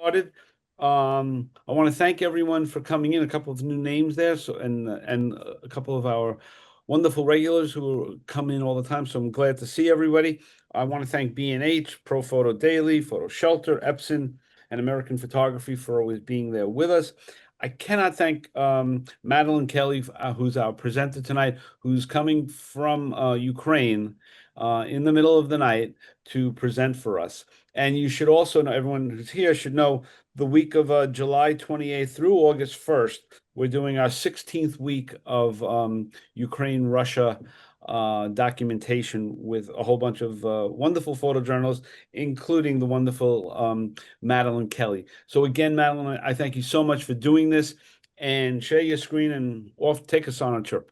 started. I want to thank everyone for coming in. A couple of new names there, so and a couple of our wonderful regulars who come in all the time. So I'm glad to see everybody. I want to thank B&H, Pro Photo Daily, Photo Shelter, Epson, and American Photography for always being there with us. I cannot thank Madeleine Kelly, who's our presenter tonight, who's coming from Ukraine in the middle of the night to present for us. And you should also know, everyone who's here should know the week of July 28th through August 1st, we're doing our 16th week of Ukraine-Russia documentation with a whole bunch of wonderful photojournalists, including the wonderful Madeleine Kelly. So again, Madeleine, I thank you so much for doing this and share your screen and take us on a trip.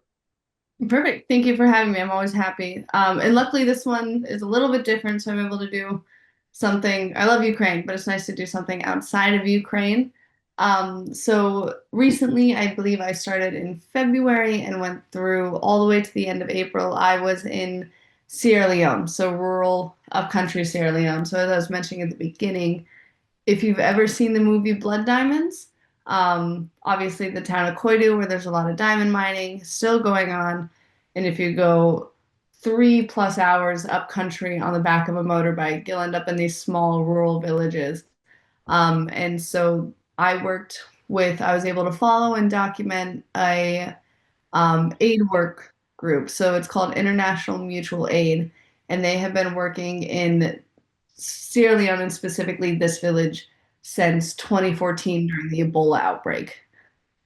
Perfect. Thank you for having me. I'm always happy. And luckily this one is a little bit different, so I'm able to do something. I love Ukraine, but it's nice to do something outside of Ukraine. So recently, I believe I started in February and went through all the way to the end of April. I was in Sierra Leone, so rural upcountry Sierra Leone. So as I was mentioning at the beginning, if you've ever seen the movie Blood Diamonds, obviously the town of Koidu, where there's a lot of diamond mining, still going on. And if you go 3+ hours up country on the back of a motorbike, you'll end up in these small rural villages. And so I was able to follow and document a aid work group. So it's called International Mutual Aid, and they have been working in Sierra Leone and specifically this village since 2014 during the Ebola outbreak.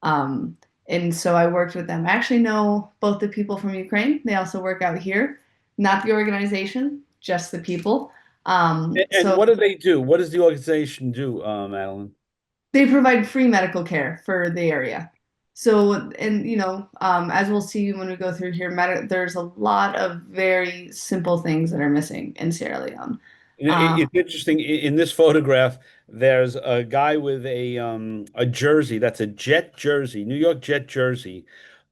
Um, and so I worked with them. I actually know both the people from Ukraine. They also work out here, not the organization, just the people. And So what do they do? What does the organization do, Madeline? they provide free medical care for the area. So, and as we'll see when we go through here, there's a lot of very simple things that are missing in Sierra Leone. It's interesting. In this photograph, there's a guy with a jersey. That's a Jet jersey, New York Jet jersey.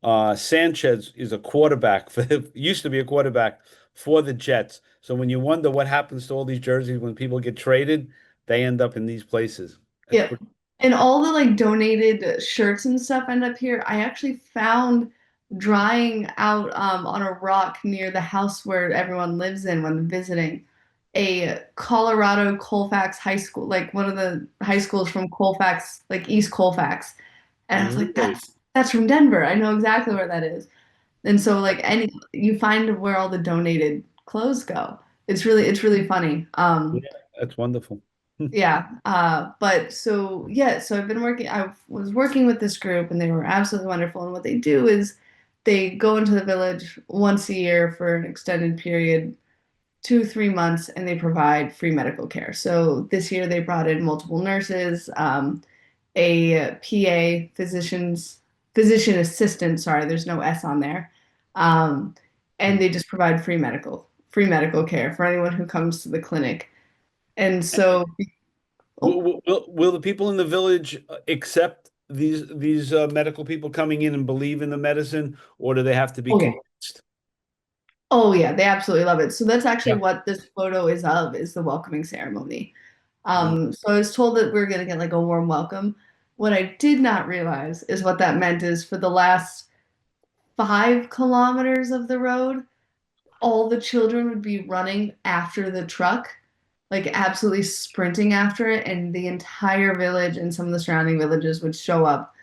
Sanchez is a quarterback for used to be a quarterback for the Jets. So when you wonder what happens to all these jerseys when people get traded, they end up in these places. It's Yeah. pretty. And all the like donated shirts and stuff end up here. I actually found drying out on a rock near the house where everyone lives in when visiting a Colorado Colfax High School, like one of the high schools from Colfax, like East Colfax. And I was like, Really? that's from Denver. I know exactly where that is. And so like any you find where all the donated clothes go. It's really funny. Yeah, that's wonderful. Yeah. But so yeah, so I was working with this group and they were absolutely wonderful. And what they do is they go into the village once a year for an extended period, 2, 3 months, and they provide free medical care. So this year they brought in multiple nurses, a PA, physician assistant, sorry, there's no S on there. Um, and they just provide free medical care for anyone who comes to the clinic. And so, oh, Will the people in the village accept these medical people coming in and believe in the medicine, or do they have to be oh yeah. convinced? Oh yeah, they absolutely love it. So that's actually Yeah. what this photo is the welcoming ceremony. Mm. So I was told that we are gonna get like a warm welcome. What I did not realize is what that meant is for the last 5 kilometers of the road, all the children would be running after the truck, like absolutely sprinting after it, and the entire village and some of the surrounding villages would show up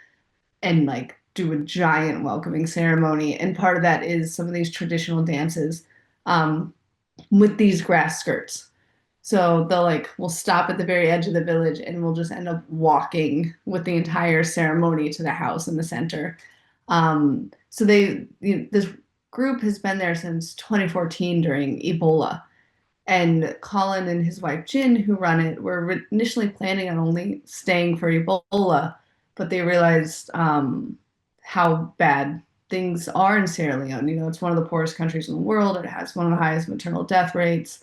and like do a giant welcoming ceremony. And part of that is some of these traditional dances um, with these grass skirts. So they'll like we'll stop at the very edge of the village and we'll just end up walking with the entire ceremony to the house in the center. This group has been there since 2014 during Ebola. And Colin and his wife Jin, who run it, were initially planning on only staying for Ebola, but they realized how bad things are in Sierra Leone. You know, it's one of the poorest countries in the world. It has one of the highest maternal death rates.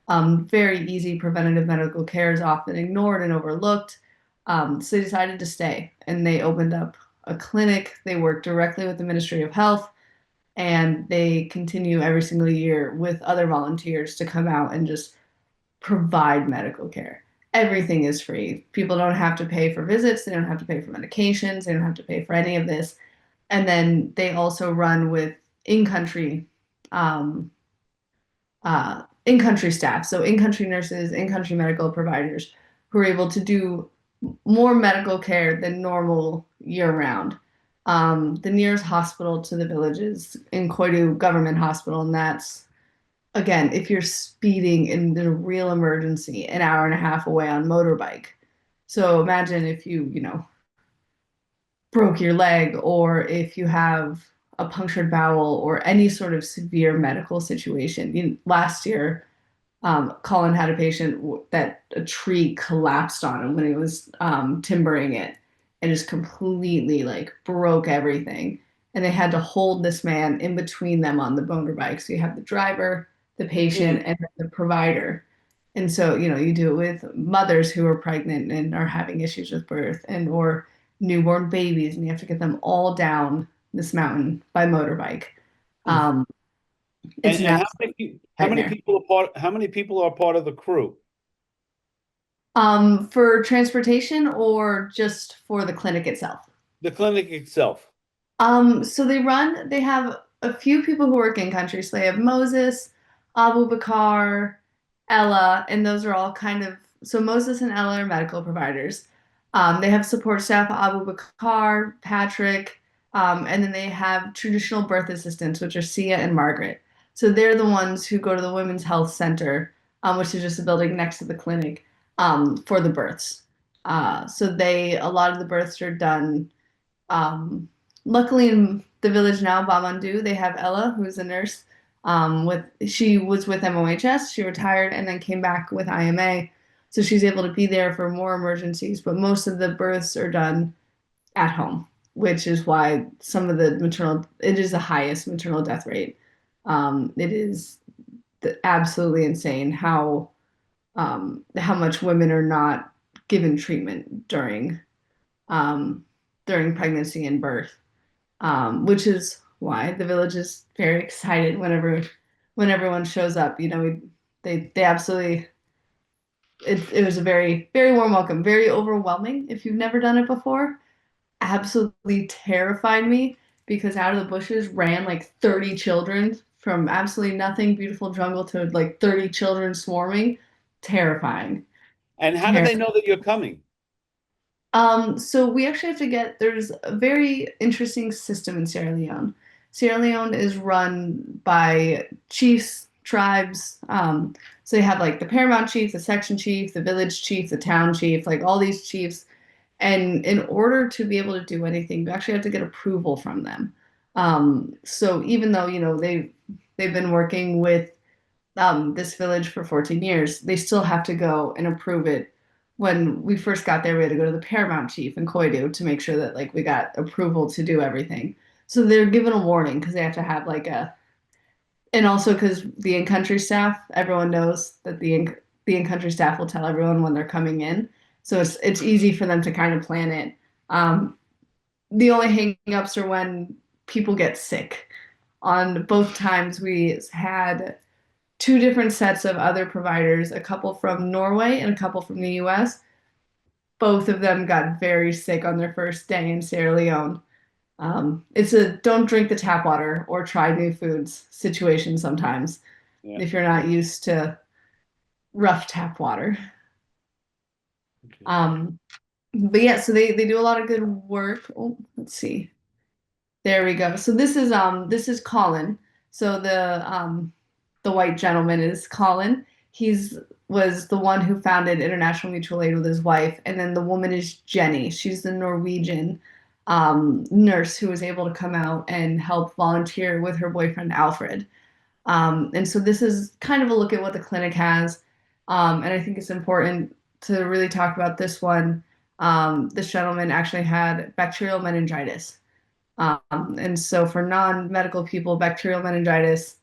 Very easy preventative medical care is often ignored and overlooked. So they decided to stay and they opened up a clinic. They work directly with the Ministry of Health and they continue every single year with other volunteers to come out and just provide medical care. everything is free. People don't have to pay for visits, they don't have to pay for medications, they don't have to pay for any of this. And then they also run with in-country um, in-country staff, so in-country nurses, in-country medical providers who are able to do more medical care than normal year-round. The nearest hospital to the village is in Koidu Government Hospital, and that's again, if you're speeding in the real emergency, an hour and a half away on motorbike. So imagine if you broke your leg, or if you have a punctured bowel, or any sort of severe medical situation. Last year, Colin had a patient that a tree collapsed on him when he was timbering it, and just completely like broke everything. And they had to hold this man in between them on the motorbike. So you have the driver, the patient, Mm. and the provider. And so, you do it with mothers who are pregnant and are having issues with birth, and or newborn babies, and you have to get them all down this mountain by motorbike. Um, it's an And absolute how many nightmare. people are how many people are part of the crew? For transportation or just for the clinic itself? The clinic itself. So they have a few people who work in country. So they have Moses, Abu Bakar, Ella, and those are all so Moses and Ella are medical providers. They have support staff, Abu Bakar, Patrick, and then they have traditional birth assistants, which are Sia and Margaret. So they're the ones who go to the Women's Health Center, which is just a building next to the clinic, for the births. A lot of the births are done um, luckily, in the village now, Gbamadu, they have Ella, who's a nurse. She was with MOHS, she retired and then came back with IMA, so she's able to be there for more emergencies. But most of the births are done at home, which is why it is the highest maternal death rate. It is absolutely insane how much women are not given treatment um, during pregnancy and birth, which is why the village is very excited when everyone shows up. They absolutely it was a very very warm welcome, very overwhelming if you've never done it before. Absolutely terrified me because out of the bushes ran like 30 children from absolutely nothing, beautiful jungle to like 30 children swarming. Terrifying. And how do they know that you're coming? So we actually have to there's a very interesting system in Sierra Leone. Sierra Leone is run by chiefs, tribes. So they have like the paramount chief, the section chief, the village chief, the town chief, like all these chiefs. And in order to be able to do anything, you actually have to get approval from them. So even though, they've been working with this village for 14 years, they still have to go and approve it. When we first got there, we had to go to the paramount chief in Koidu to make sure that like we got approval to do everything. So they're given a warning because they have to have and also because the in-country staff, everyone knows that the in-country staff will tell everyone when they're coming in. So it's easy for them to kind of plan it. Um, the only hang-ups are when people get sick. On both times, we had two different sets of other providers, a couple from Norway and a couple from the US. Both of them got very sick on their first day in Sierra Leone. It's a don't drink the tap water or try new foods situation sometimes Yeah. if you're not used to rough tap water. Okay. Um, but yeah, so they do a lot of good work. Oh, let's see. There we go. So this is Colin. So the white gentleman is Colin. He's was the one who founded International Mutual Aid with his wife, and then the woman is Jenny. She's the Norwegian nurse who was able to come out and help volunteer with her boyfriend Alfred. And so this is kind of a look at what the clinic has, and I think it's important to really talk about this one. This gentleman actually had bacterial meningitis. And so for non-medical people, bacterial meningitis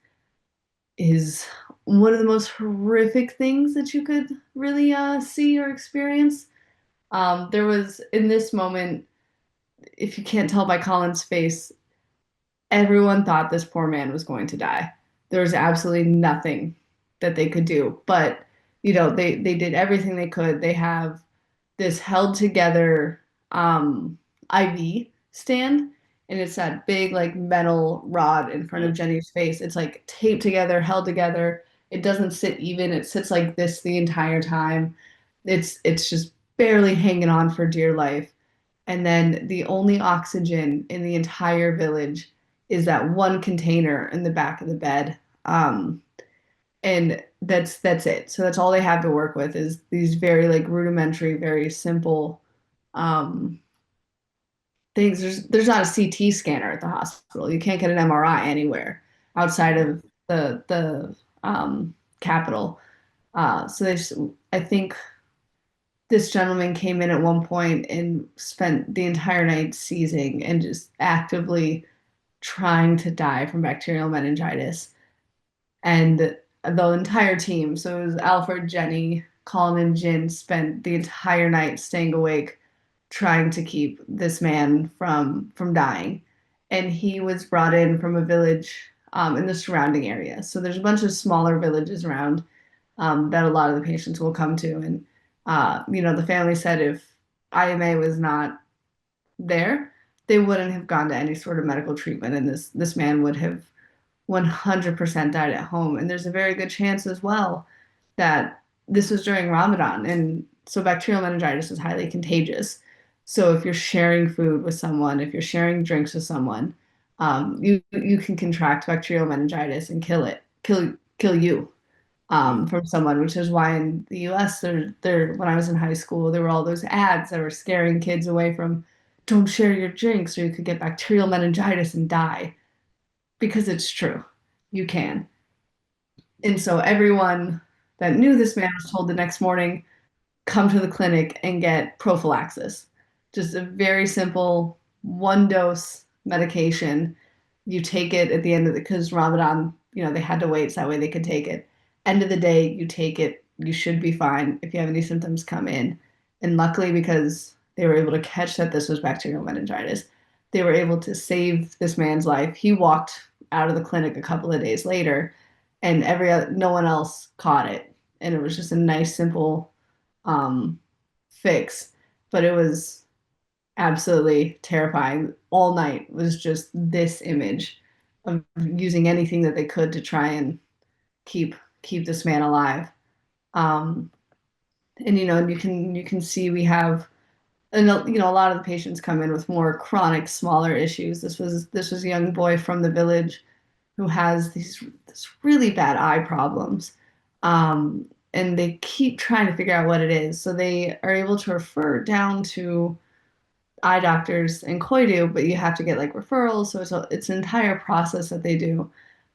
is one of the most horrific things that you could really see or experience. There was in this moment, if you can't tell by Colin's face, everyone thought this poor man was going to die. There was absolutely nothing that they could do. But they did everything they could. They have this held together IV stand, and it's that big like metal rod in front of Right. Jenny's face. It's like taped together, held together. It doesn't sit even. It sits like this the entire time. It's just barely hanging on for dear life. And then the only oxygen in the entire village is that one container in the back of the bed. And that's it. So that's all they have to work with is these very like rudimentary, very simple um, things. There's not a CT scanner at the hospital. You can't get an MRI anywhere outside of the capital. So I think this gentleman came in at one point and spent the entire night seizing and just actively trying to die from bacterial meningitis. And the entire team, so it was Alfred, Jenny, Colin, and Jin, spent the entire night staying awake trying to keep this man from dying. And he was brought in from a village in the surrounding area. So there's a bunch of smaller villages around that a lot of the patients will come to. And the family said if IMA was not there, they wouldn't have gone to any sort of medical treatment, and this man would have 100% died at home. And there's a very good chance as well that this was during Ramadan. And so bacterial meningitis is highly contagious. So if you're sharing food with someone, if you're sharing drinks with someone, you can contract bacterial meningitis and kill you Mm. from someone, which is why in the US, when I was in high school, there were all those ads that were scaring kids away from don't share your drinks or you could get bacterial meningitis and die because it's true. You can. And so everyone that knew this man was told the next morning, come to the clinic and get prophylaxis. Just a very simple one dose medication. You take it at the end of the, because Ramadan, they had to wait so that way they could take it. End of the day, you take it, you should be fine if you have any symptoms come in. And luckily, because they were able to catch that this was bacterial meningitis, they were able to save this man's life. He walked out of the clinic a couple of days later, and no one else caught it. And it was just a nice, simple um, fix, but it was absolutely terrifying. All night was just this image of using anything that they could to try and keep keep this man alive. Um, and you can see we have and a lot of the patients come in with more chronic, smaller issues. This was a young boy from the village who has this really bad eye problems. And they keep trying to figure out what it is. So they are able to refer down to eye doctors in Koidu, but you have to get like referrals. So it's an entire process that they do.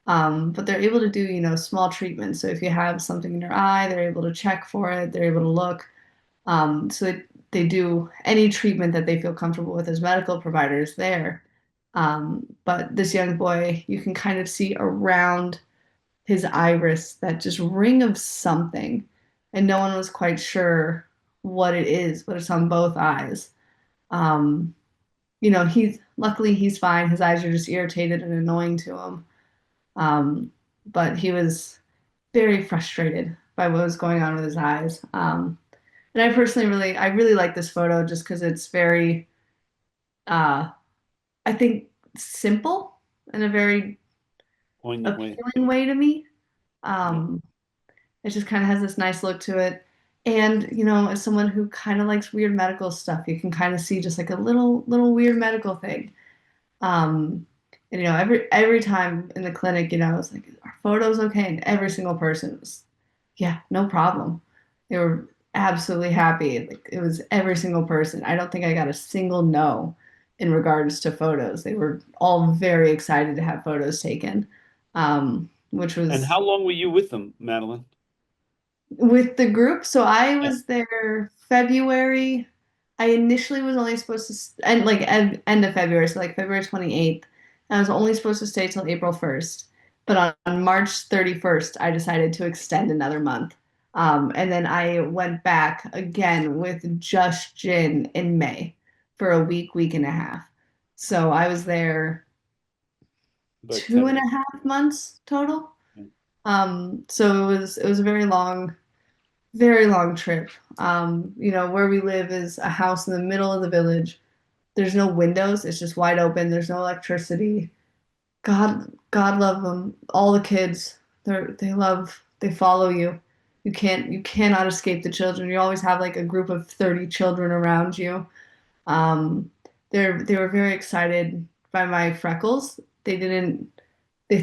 But they're able to do, small treatments. So if you have something in your eye, they're able to check for it. They're able to look. So they do any treatment that they feel comfortable with as medical providers there. But this young boy, you can kind of see around his iris that just ring of something, and no one was quite sure what it is, but it's on both eyes. Um, he's fine. His eyes are just irritated and annoying to him. Um, but he was very frustrated by what was going on with his eyes. And I really like this photo just because it's very, uh, I think, simple in a very Poignant way. appealing way to me. Yeah. Um, It just kind of has this nice look to it. And, as someone who kind of likes weird medical stuff, you can kind of see just like a little weird medical thing. Um, and every time in the clinic, it's like, are photos okay? And every single person was, yeah, no problem. They were absolutely happy. Like it was every single person. I don't think I got a single no in regards to photos. They were all very excited to have photos taken, which And was how long were you with them, Madeline? with the group. So I Yeah. was there February. I initially was only supposed to end like end of February, so like February 28th. I was only supposed to stay till April 1st. But on March 31st, I decided to extend another month. And then I went back again with just Jin in May for a week and a half. So I was there About two 10 and weeks. a half months total. Yeah. So it was a very long. very long trip. Where we live is a house in the middle of the village. There's no windows, it's just wide open. There's no electricity. God love them. All the kids, they follow you. You cannot escape the children. You always have like a group of 30 children around you. Um, they were very excited by my freckles. They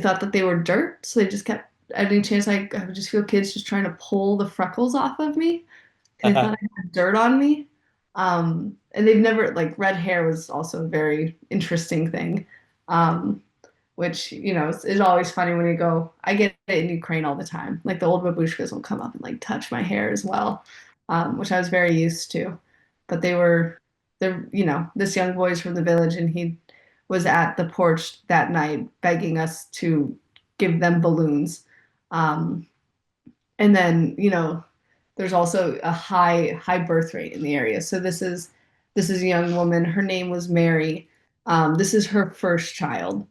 thought that they were dirt, so they just kept any chance I would just feel kids just trying to pull the freckles off of me. They thought I had dirt on me. And they've never like red hair was also a very interesting thing. Um, which is always funny when you go. I get it in Ukraine all the time. Like the old babushkas will come up and like touch my hair as well, which I was very used to. But this young boy's from the village, and he was at the porch that night begging us to give them balloons. Um, and then there's also a high birth rate in the area. So this is a young woman. Her name was Mary. This is her first child,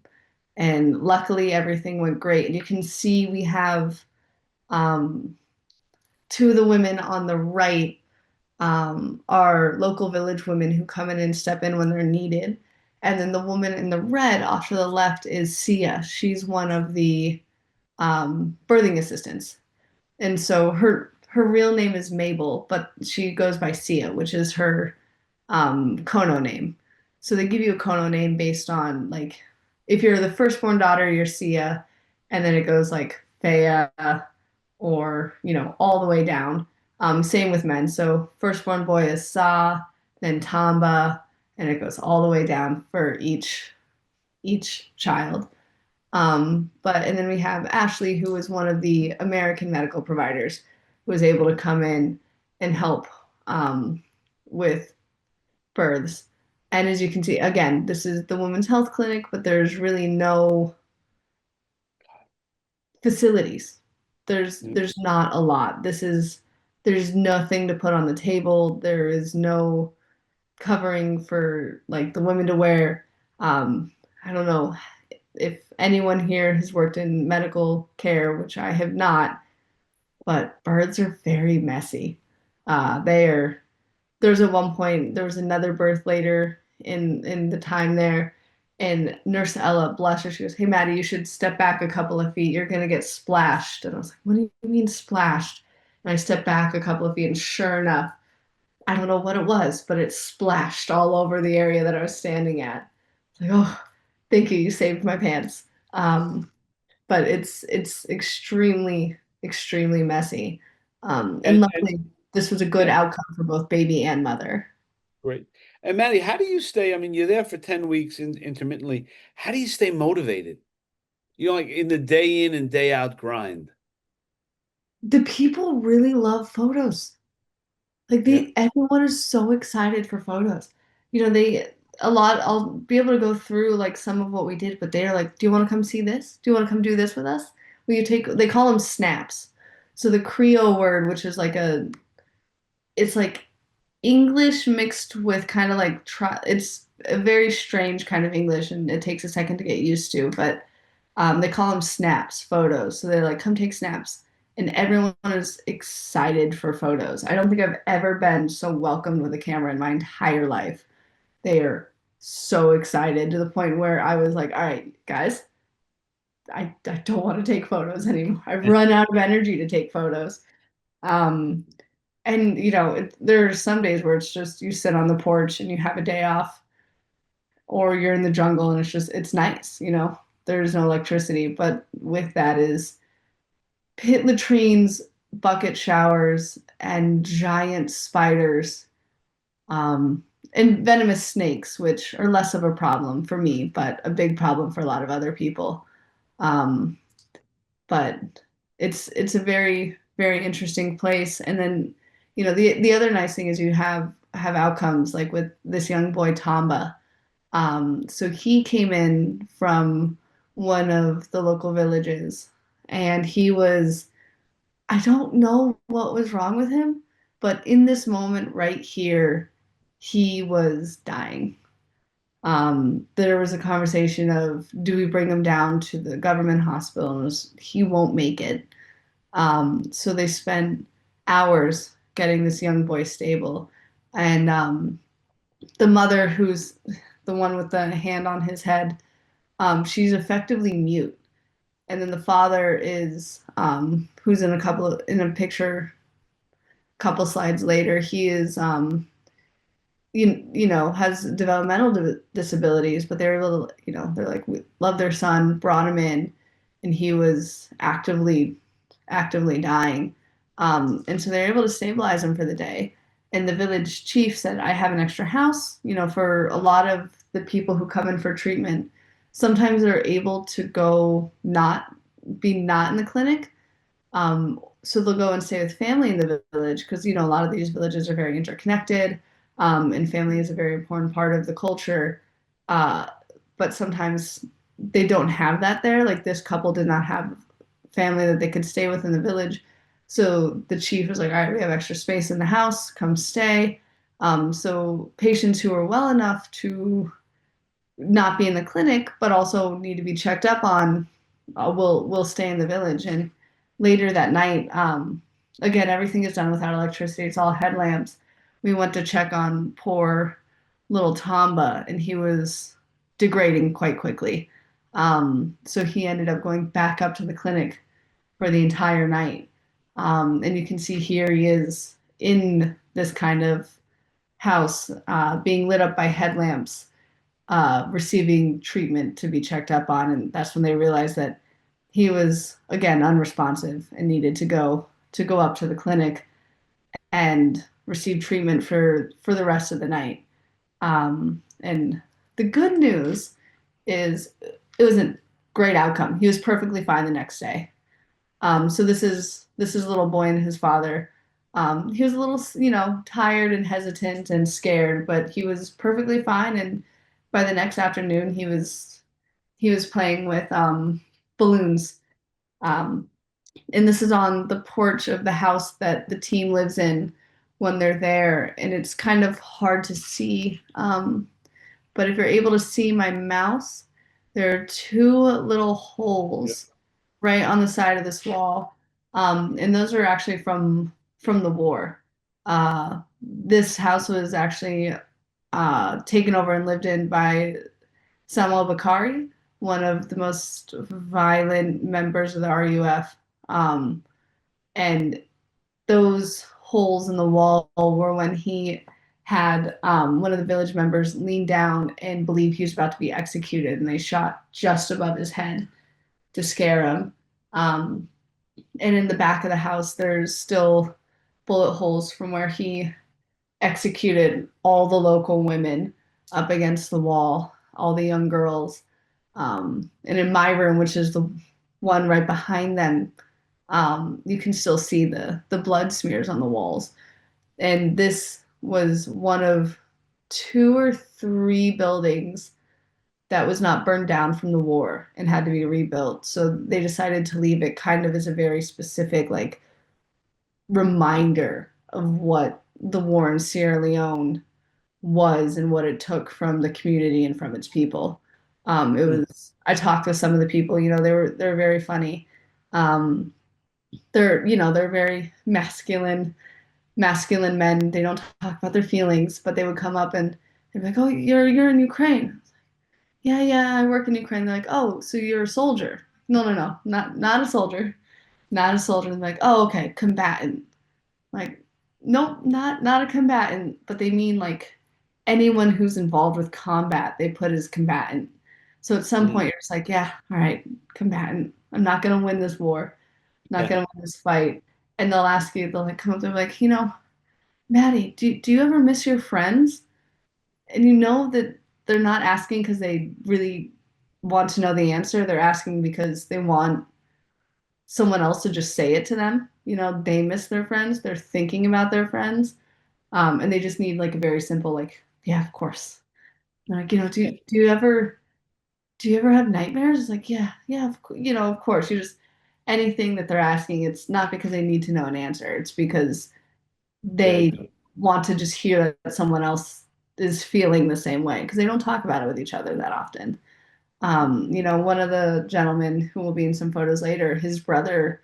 and luckily everything went great. And you can see we have um, two of the women on the right are local village women who come in and step in when they're needed. And then the woman in the red off to the left is Sia. She's one of the birthing assistants. And so her real name is Mabel, but she goes by Sia, which is her Kono name. So they give you a Kono name based on like if you're the firstborn daughter, you're Sia, and then it goes like Thea or all the way down. Same with men. So firstborn boy is Sa, then Tamba, and it goes all the way down for each child. But and then we have Ashley, who is one of the American medical providers, who was able to come in and help with births. And as you can see, again, this is the women's health clinic, but there's really no facilities. There's not a lot. There's nothing to put on the table. There is no covering for like the women to wear. I don't know if anyone here has worked in medical care, which I have not, but births are very messy. They are there's at one point there was another birth later in the time there, and Nurse Ella, bless her, she goes, "Hey Maddie, you should step back a couple of feet. You're gonna get splashed." And I was like, "What do you mean splashed?" And I stepped back a couple of feet, and sure enough, I don't know what it was, but it splashed all over the area that I was standing at. It's like, oh, thank you, you saved my pants. But it's extremely messy. And And luckily, this was a good yeah, outcome for both baby and mother. great. And Maddie, how do you stay? I mean, you're there for 10 weeks intermittently. How do you stay motivated? Like in the day in and day out grind. The people really love photos. Like Yeah. everyone is so excited for photos. They a lot. I'll be able to go through like some of what we did, but they're like, "Do you want to come see this? Do you want to come do this with us?" Will you take? They call them snaps. So the Creole word, which is like it's like English mixed with kind of like it's a very strange kind of English, and it takes a second to get used to. But they call them snaps, photos. So they're like, come take snaps. And everyone is excited for photos. I don't think I've ever been so welcomed with a camera in my entire life. They are so excited to the point where I was like, all right, guys, I don't want to take photos anymore. I've run out of energy to take photos. Um, and there are some days where it's just you sit on the porch and you have a day off, or you're in the jungle and it's nice. There's no electricity, but with that is pit latrines, bucket showers, and giant spiders, um, and venomous snakes, which are less of a problem for me, but a big problem for a lot of other people. Um, but it's a very interesting place. And then the other nice thing is you have outcomes like with this young boy Tamba. So he came in from one of the local villages, and I don't know what was wrong with him, but in this moment right here, he was dying. There was a conversation of, do we bring him down to the government hospital? And he won't make it. So they spent hours getting this young boy stable. And the mother, who's the one with the hand on his head, she's effectively mute. And then the father is, who's in in a picture, couple slides later, he is, has developmental disabilities, but they're able to, they're like, we love their son, brought him in, and he was actively dying. And so they're able to stabilize him for the day. And the village chief said, I have an extra house, for a lot of the people who come in for treatment. Sometimes they're able to go not in the clinic. So they'll go and stay with family in the village because, a lot of these villages are very interconnected, and family is a very important part of the culture. Uh, but sometimes they don't have that there. Like this couple did not have family that they could stay with in the village. So the chief was like, all right, we have extra space in the house, come stay. So patients who are well enough to not be in the clinic, but also need to be checked up on, will stay in the village. And later that night, again, everything is done without electricity. It's all headlamps. We went to check on poor little Tamba, and he was degrading quite quickly. So he ended up going back up to the clinic for the entire night. And you can see here he is in this kind of house, being lit up by headlamps, receiving treatment to be checked up on. And that's when they realized that he was again unresponsive and needed to go up to the clinic and receive treatment for the rest of the night. And the good news is it was a great outcome. He was perfectly fine the next day. So this is a little boy and his father. He was a little, tired and hesitant and scared, but he was perfectly fine. And by the next afternoon, he was playing with balloons. Um, and this is on the porch of the house that the team lives in when they're there, and it's kind of hard to see. But if you're able to see my mouse, there are two little Yep. holes right on the side of this wall, and those are actually from the war. This house was actually taken over and lived in by Samuel Bakari, one of the most violent members of the RUF. And those holes in the wall were when he had one of the village members lean down and believe he was about to be executed, and they shot just above his head to scare him. Um, and in the back of the house, there's still bullet holes from where he executed all the local women up against the wall, all the young girls. And in my room, which is the one right behind them, you can still see the blood smears on the walls. And this was one of two or three buildings that was not burned down from the war and had to be rebuilt. So they decided to leave it kind of as a very specific, like, reminder of what the war in Sierra Leone was and what it took from the community and from its people. It Mm. was. I talked to some of the people. They're very funny. Um, they're very masculine men. They don't talk about their feelings, but they would come up and they'd be like, "Oh, you're in Ukraine." Yeah, yeah, I work in Ukraine. They're like, "Oh, so you're a soldier?" No, no, no, not a soldier, not a soldier. And they're like, "Oh, okay, combatant." Like, nope, not a combatant, but they mean like anyone who's involved with combat, they put as combatant. So at some point Mm. you're just like, yeah, all right, combatant. I'm not gonna win this war. I'm not Yeah. gonna win this fight. And they'll ask you, they'll like come up, they're like, Maddie, do you ever miss your friends? And you know that they're not asking because they really want to know the answer. They're asking because they want someone else to just say it to them. They miss their friends. They're thinking about their friends. And they just need like a very simple, like, yeah, of course. Like, do you ever have nightmares? It's like, yeah, yeah, of course. You just anything that they're asking, it's not because they need to know an answer. It's because Very they good. want to just hear that someone else is feeling the same way because they don't talk about it with each other that often. One of the gentlemen who will be in some photos later, his brother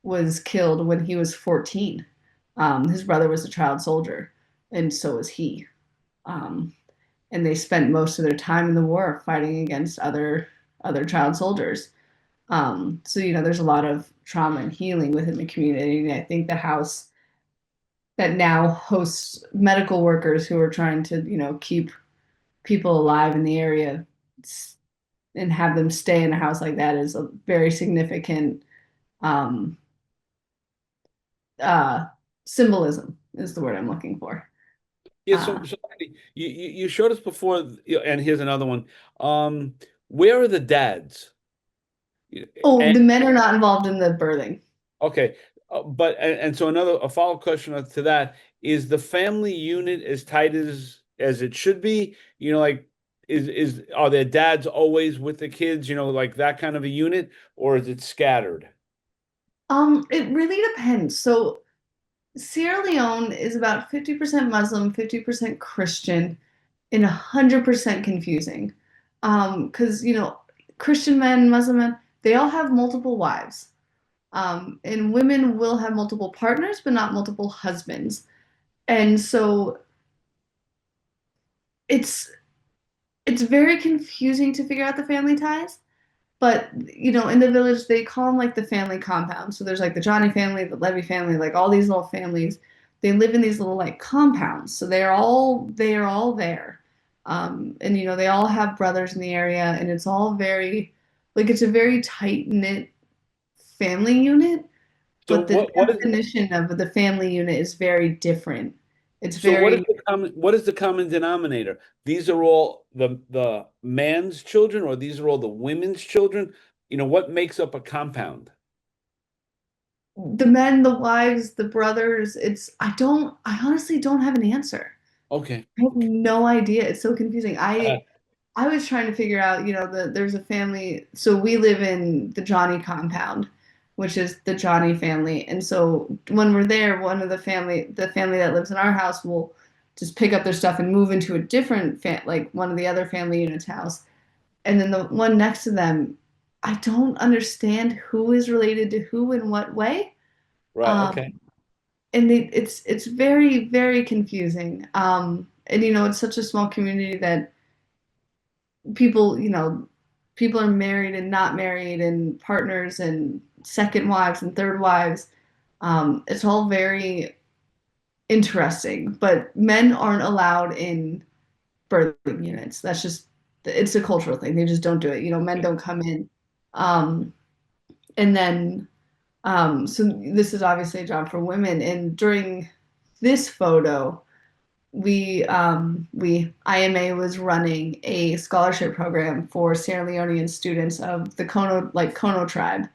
was killed when he was 14. His brother was a child soldier, and so was he. Um, and they spent most of their time in the war fighting against other child soldiers. So there's a lot of trauma and healing within the community. And I think the house that now hosts medical workers who are trying to keep people alive in the area and have them stay in a house like that is a very significant um, uh, symbolism is the word I'm looking for. Yeah, so you showed us before, and here's another one. Um, where are the dads? Oh, And the men are not involved in the birthing. okay, but and so another a follow-up question to that is the family unit as tight as it should be? Like is are their dads always with the kids? Like that kind of a unit, or is it scattered? It really depends. So Sierra Leone is about 50% Muslim, 50% Christian, and 100% confusing. Because Christian men, Muslim men, they all have multiple wives. And women will have multiple partners, but not multiple husbands. And so it's it's very confusing to figure out the family ties. But in the village, they call them like the family compound. So there's like the Johnny family, the Levy family, like all these little families. They live in these little like compounds. So they are all there, and they all have brothers in the area, and it's all very like it's a very tight knit family unit. So But the what is definition of the family unit is very different. It's so what is very the common denominator? These are all the man's children, or these are all the women's children? What makes up a compound? the men, the wives, the brothers. I honestly don't have an answer. Okay. I have no idea. It's so confusing. Uh, I was trying to figure out, there's a family. So we live in the Johnny compound, which is the Johnny family. And so when we're there, the family that lives in our house will just pick up their stuff and move into a different like one of the other family units' house. And then the one next to them, I don't understand who is related to who in what way. right. Um, Okay. and it's very, very confusing. And it's such a small community that people, people are married and not married and partners and second wives and third wives. It's all very interesting, but men aren't allowed in birthing units. That's just it's a cultural thing. They just don't do it. Men don't come in. Um, and then so this is obviously a job for women. And during this photo, we IMA was running a scholarship program for Sierra Leonean students of the Kono tribe,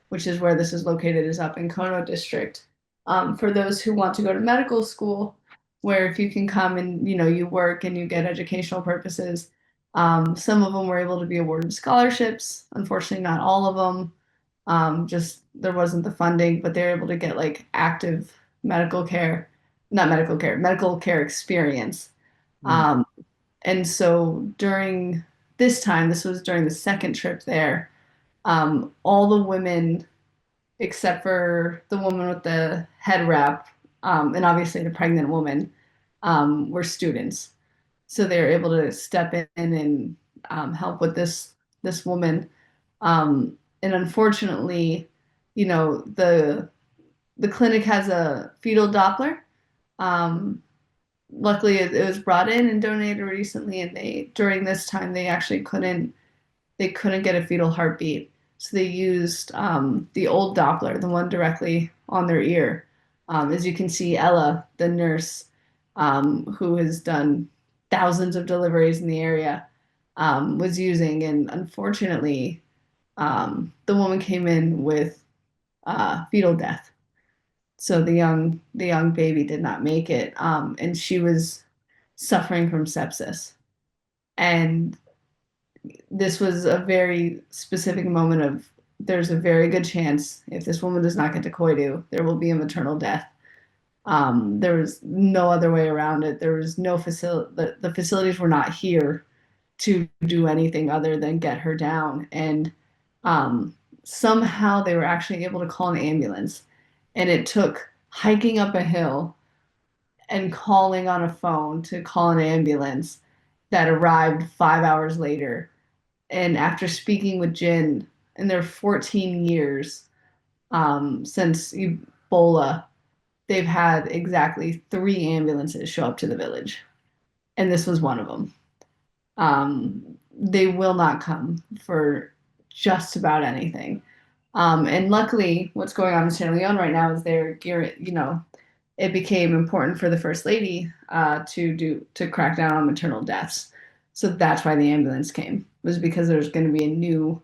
which is where this is located, is up in Kono district. For those who want to go to medical school, where if you can come and you work and you get educational purposes. Some of them were able to be awarded scholarships. Unfortunately, not all of them. Just there wasn't the funding, but they're able to get like active medical care, not medical care, medical care experience. Hmm. Um, and so during this time, this was during the second trip there, all the women except for the woman with the head wrap, and obviously the pregnant woman, were students. So they were able to step in and help with this woman. And unfortunately, the clinic has a fetal Doppler. Um, Luckily, it was brought in and donated recently, and they during this time they couldn't get a fetal heartbeat, so they used the old Doppler, the one directly on their ear. As you can see, Ella, the nurse, who has done thousands of deliveries in the area, was using, and unfortunately, the woman came in with fetal death. So the young baby did not make it, and she was suffering from sepsis. And this was a very specific moment of there's a very good chance if this woman does not get to coitu, there will be a maternal death. There was no other way around it. There was no facility. The facilities were not here to do anything other than get her down. And somehow they were actually able to call an ambulance. And it took hiking up a hill and calling on a phone to call an ambulance that arrived 5 hours later. And after speaking with Jin in their 14 years since Ebola, they've had exactly 3 ambulances show up to the village, and this was one of them. They will not come for just about anything. And luckily, what's going on in Sierra Leone right now is they're gearing, it became important for the first lady to crack down on maternal deaths. So that's why the ambulance came, was because there's going to be a new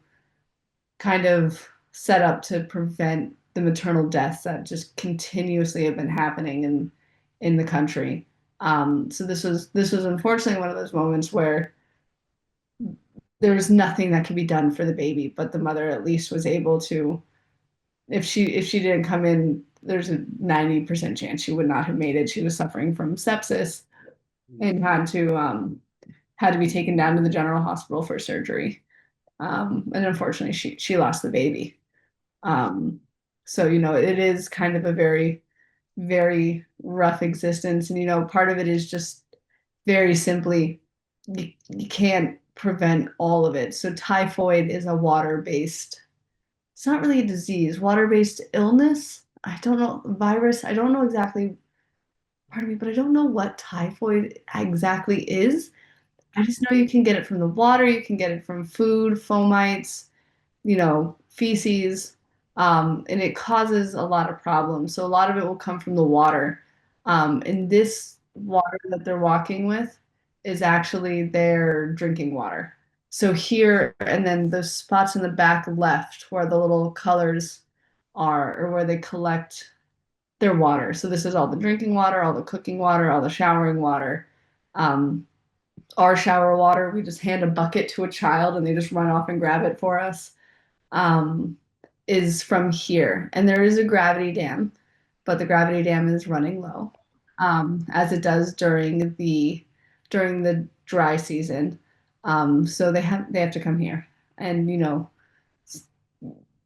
kind of setup to prevent the maternal deaths that just continuously have been happening in the country. So this was unfortunately one of those moments where there was nothing that could be done for the baby, but the mother at least was able to. If she didn't come in, there's a 90% chance she would not have made it. She was suffering from sepsis and had to be taken down to the general hospital for surgery. And unfortunately, she lost the baby. Um, so it is kind of a very, very rough existence, and part of it is just very simply you can't prevent all of it. So typhoid is a water-based. It's not really a disease, water-based illness. I don't know, virus. I don't know exactly. Pardon me, but I don't know what typhoid exactly is. I just know you can get it from the water. You can get it from food, fomites, feces, and it causes a lot of problems. So a lot of it will come from the water. And this water that they're walking with is actually their drinking water. So here, and then the spots in the back left where the little colors are, or where they collect their water. So this is all the drinking water, all the cooking water, all the showering water. Um, our shower water, we just hand a bucket to a child and they just run off and grab it for us, um, is from here. And there is a gravity dam, but the gravity dam is running low, as it does during the dry season. So they have to come here, and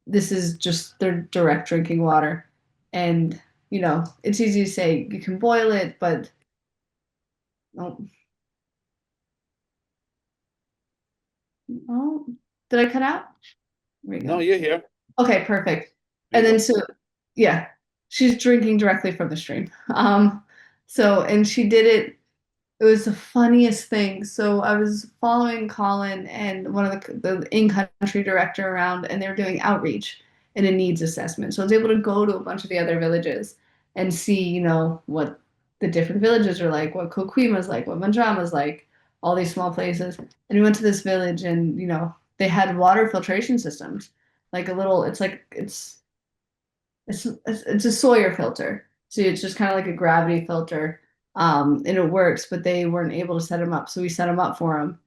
this is just their direct drinking water, and it's easy to say you can boil it, but oh, oh, did I cut out? There we No, go. you're here. Okay, perfect. There And you then go. so yeah, she's drinking directly from the stream. And she did it. It was the funniest thing. So I was following Colin and one of the in-country director around, and they were doing outreach and a needs assessment. So I was able to go to a bunch of the other villages and see, what the different villages are like, what Kokwima's like, what Manjama's like, all these small places. And we went to this village, and they had water filtration systems, like a little. It's a Sawyer filter. So it's just kind of like a gravity filter, and it works, but they weren't able to set them up. So we set them up for them.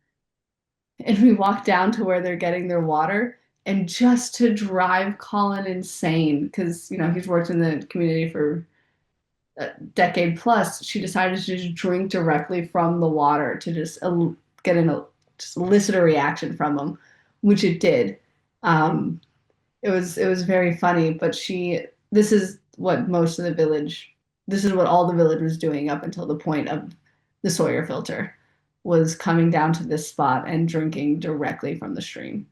And we walked down to where they're getting their water. And just to drive Colin insane, because, he's worked in the community for a decade plus, she decided to just drink directly from the water to just get just elicit a reaction from them, which it did. Um, it was very funny, but this is what most of the village this is what all the village was doing up until the point of the Sawyer filter, was coming down to this spot and drinking directly from the stream.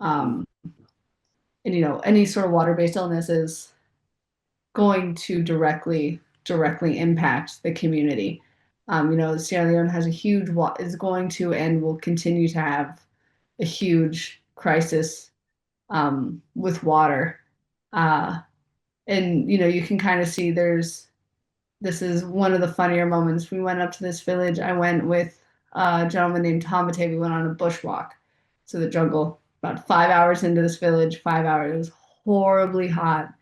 Mm. Um, and any sort of water-based illness is going to directly impact the community. Sierra Leone has a huge is going to and will continue to have a huge crisis with water. Uh, and you can kind of see this is one of the funnier moments. We went up to this village. I went with a gentleman named Tamate. We went on a bushwalk to the jungle. About 5 hours into this village, 5 hours. It was horribly hot,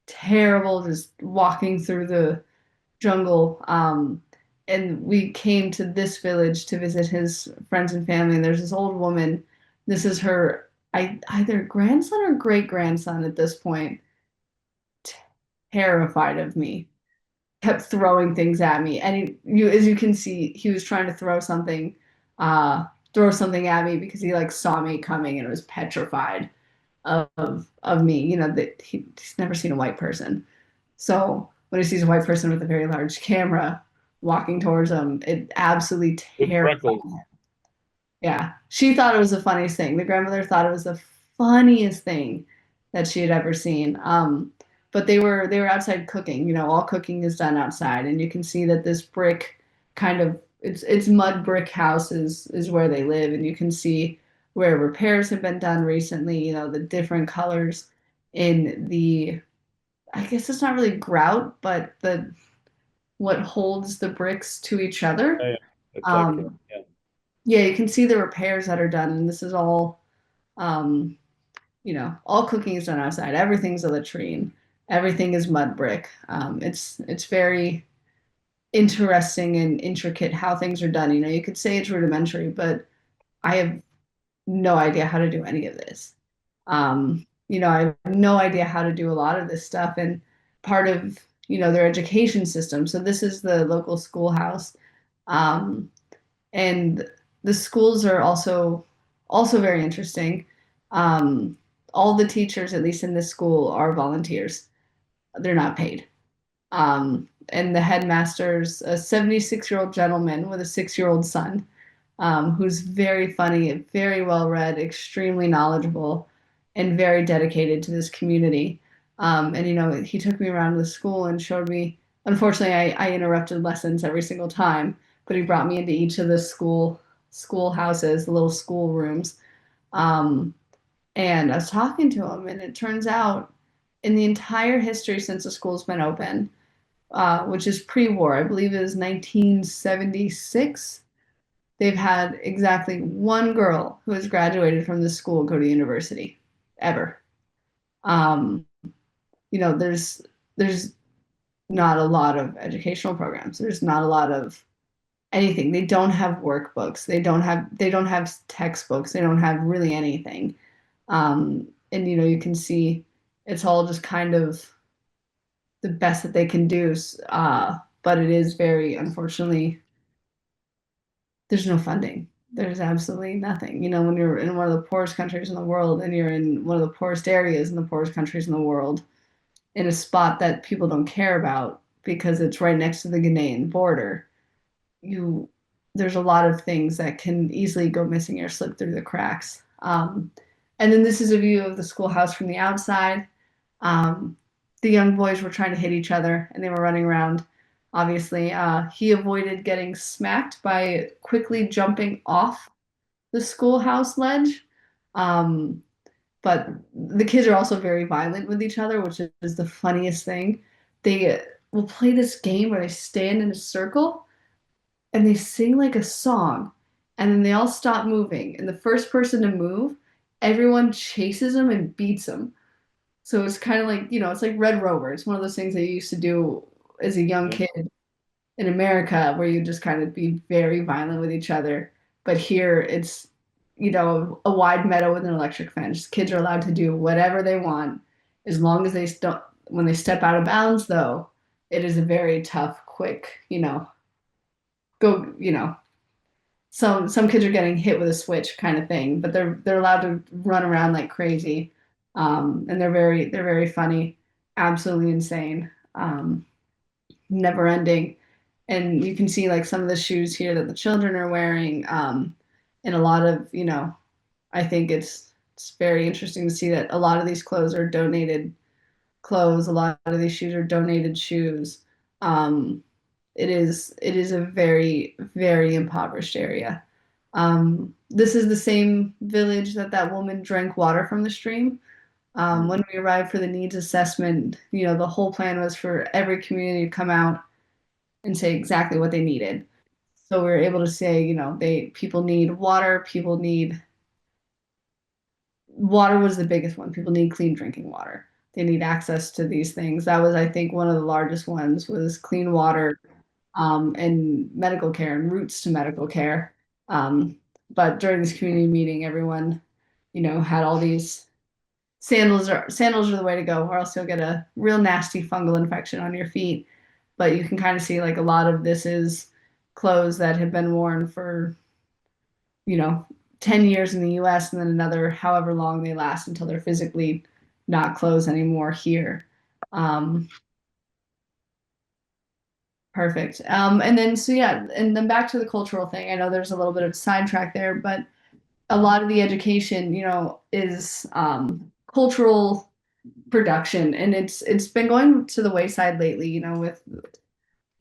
terrible, just walking through the jungle. And we came to this village to visit his friends and family. And there's this old woman. This is her either grandson or great grandson at this point, terrified of me, kept throwing things at me. And as you can see, he was trying to uh, throw something at me because he like saw me coming and was petrified of me. That he's never seen a white person. So when he sees a white person with a very large camera walking towards him, it absolutely With terrifies freckles. him. Yeah, she thought it was the funniest thing. The grandmother thought it was the funniest thing that she had ever seen. But they were outside cooking. You know, all cooking is done outside, and you can see that this brick kind of it's mud brick house is where they live, and you can see where repairs have been done recently. You know, the different colors in the I guess it's not really grout, but the what holds the bricks to each other. Yeah, it's like, Um, yeah. yeah, you can see the repairs that are done, and this is all, um, all cooking is done outside. Everything's a latrine. Everything is mud brick. It's very interesting and intricate how things are done. You know, you could say it's rudimentary, but I have no idea how to do any of this. I have no idea how to do a lot of this stuff, and part of their education system. So this is the local schoolhouse. Um, and the schools are also very interesting. Um, all the teachers, at least in this school, are volunteers. They're not paid. And the headmaster's a 76-year-old gentleman with a 6-year-old son, who's very funny, very well read, extremely knowledgeable, and very dedicated to this community. And he took me around the school and showed me. Unfortunately, I interrupted lessons every single time, but he brought me into each of the schoolhouses, the little school rooms. Um, and I was talking to him, and it turns out in the entire history since the school's been open, which is pre-war, I believe it is 1976. They've had exactly one girl who has graduated from this school go to university, ever. Um, there's not a lot of educational programs. There's not a lot of anything. They don't have workbooks. They don't have textbooks. They don't have really anything. And you can see it's all just kind of the best that they can do. But it is very unfortunately there's no funding. There's absolutely nothing. You know, when you're in one of the poorest countries in the world and you're in one of the poorest areas in the poorest countries in the world, in a spot that people don't care about because it's right next to the Ghanaian border, you there's a lot of things that can easily go missing or slip through the cracks. And then this is a view of the schoolhouse from the outside. Um, the young boys were trying to hit each other and they were running around. Obviously, he avoided getting smacked by quickly jumping off the schoolhouse ledge. Um, but the kids are also very violent with each other, which is the funniest thing. They will play this game where they stand in a circle and they sing like a song, and then they all stop moving. And the first person to move, everyone chases them and beats them. So it's kind of like, it's like Red Rover. It's one of those things that you used to do as a young Yeah. kid in America where you just kind of be very violent with each other. But here it's, a wide meadow with an electric fence. Kids are allowed to do whatever they want as long as they don't, when they step out of bounds, though, it is a very tough, quick, go, some kids are getting hit with a switch kind of thing, but they're allowed to run around like crazy. And they're very funny, absolutely insane, never ending. And you can see like some of the shoes here that the children are wearing, and a lot of I think it's very interesting to see that a lot of these clothes are donated clothes. A lot of these shoes are donated shoes. Um, it is a very very impoverished area. This is the same village that woman drank water from the stream. When we arrived for the needs assessment, the whole plan was for every community to come out and say exactly what they needed. So we were able to say, people need water, people need water was the biggest one. People need clean drinking water. They need access to these things. That was, I think, one of the largest ones was clean water, and medical care and routes to medical care. Um, but during this community meeting, everyone, had all these sandals are the way to go, or else you'll get a real nasty fungal infection on your feet. But you can kind of see like a lot of this is clothes that have been worn for, you know, 10 years in the US and then another however long they last until they're physically not clothes anymore here. Um, Perfect. And then so yeah, and then back to the cultural thing. I know there's a little bit of sidetrack there, but a lot of the education, is cultural production, and it's been going to the wayside lately, with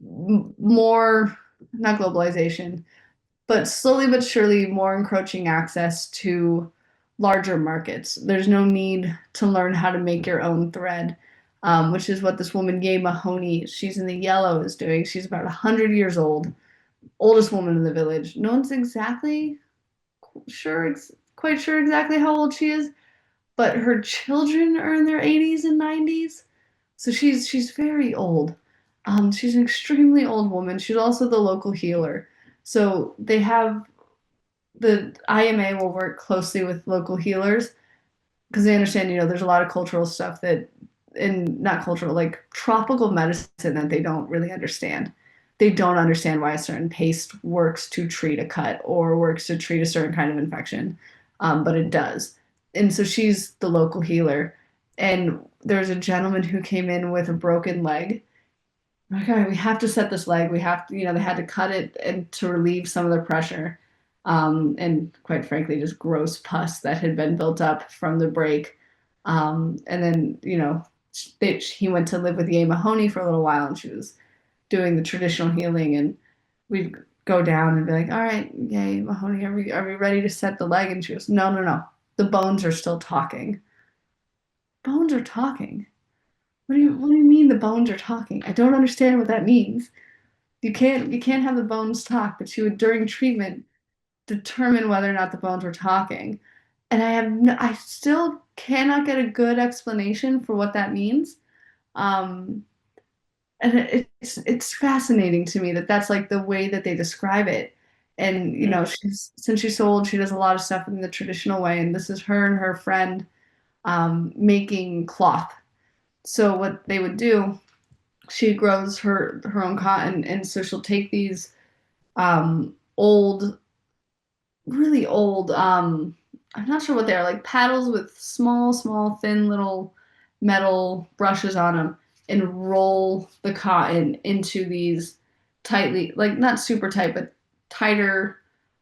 more, not globalization, but slowly but surely more encroaching access to larger markets. There's no need to learn how to make your own thread, which is what this woman, Ye Mahoney, she's in the yellow, is doing. She's about 100 years old, oldest woman in the village. No one's exactly sure, quite sure exactly how old she is, but her children are in their 80s and 90s. So she's very old. She's an extremely old woman. She's also the local healer. So they have the IMA will work closely with local healers because they understand, there's a lot of cultural stuff that, and not cultural, like tropical medicine that they don't really understand. They don't understand why a certain paste works to treat a cut or works to treat a certain kind of infection, but it does. And so she's the local healer. And there's a gentleman who came in with a broken leg. Okay, we have to set this leg. We have to, they had to cut it and to relieve some of the pressure. And quite frankly, just gross pus that had been built up from the break. And then, he went to live with Ye Mahoney for a little while, and she was doing the traditional healing. And we'd go down and be like, "All right, Ye Mahoney, are we ready to set the leg?" And she goes, "No, no, no. The bones are still talking. Bones are talking. What do you mean the bones are talking? I don't understand what that means. You can't have the bones talk." But she would, during treatment, determine whether or not the bones were talking. And I still cannot get a good explanation for what that means. Um, and it's fascinating to me that that's like the way that they describe it. And she's, since she's so old, she does a lot of stuff in the traditional way. And this is her and her friend making cloth. So what they would do, she grows her own cotton, and so she'll take these old, really old, I'm not sure what they are, like paddles with small, small, thin little metal brushes on them, and roll the cotton into these tightly, like not super tight, but tighter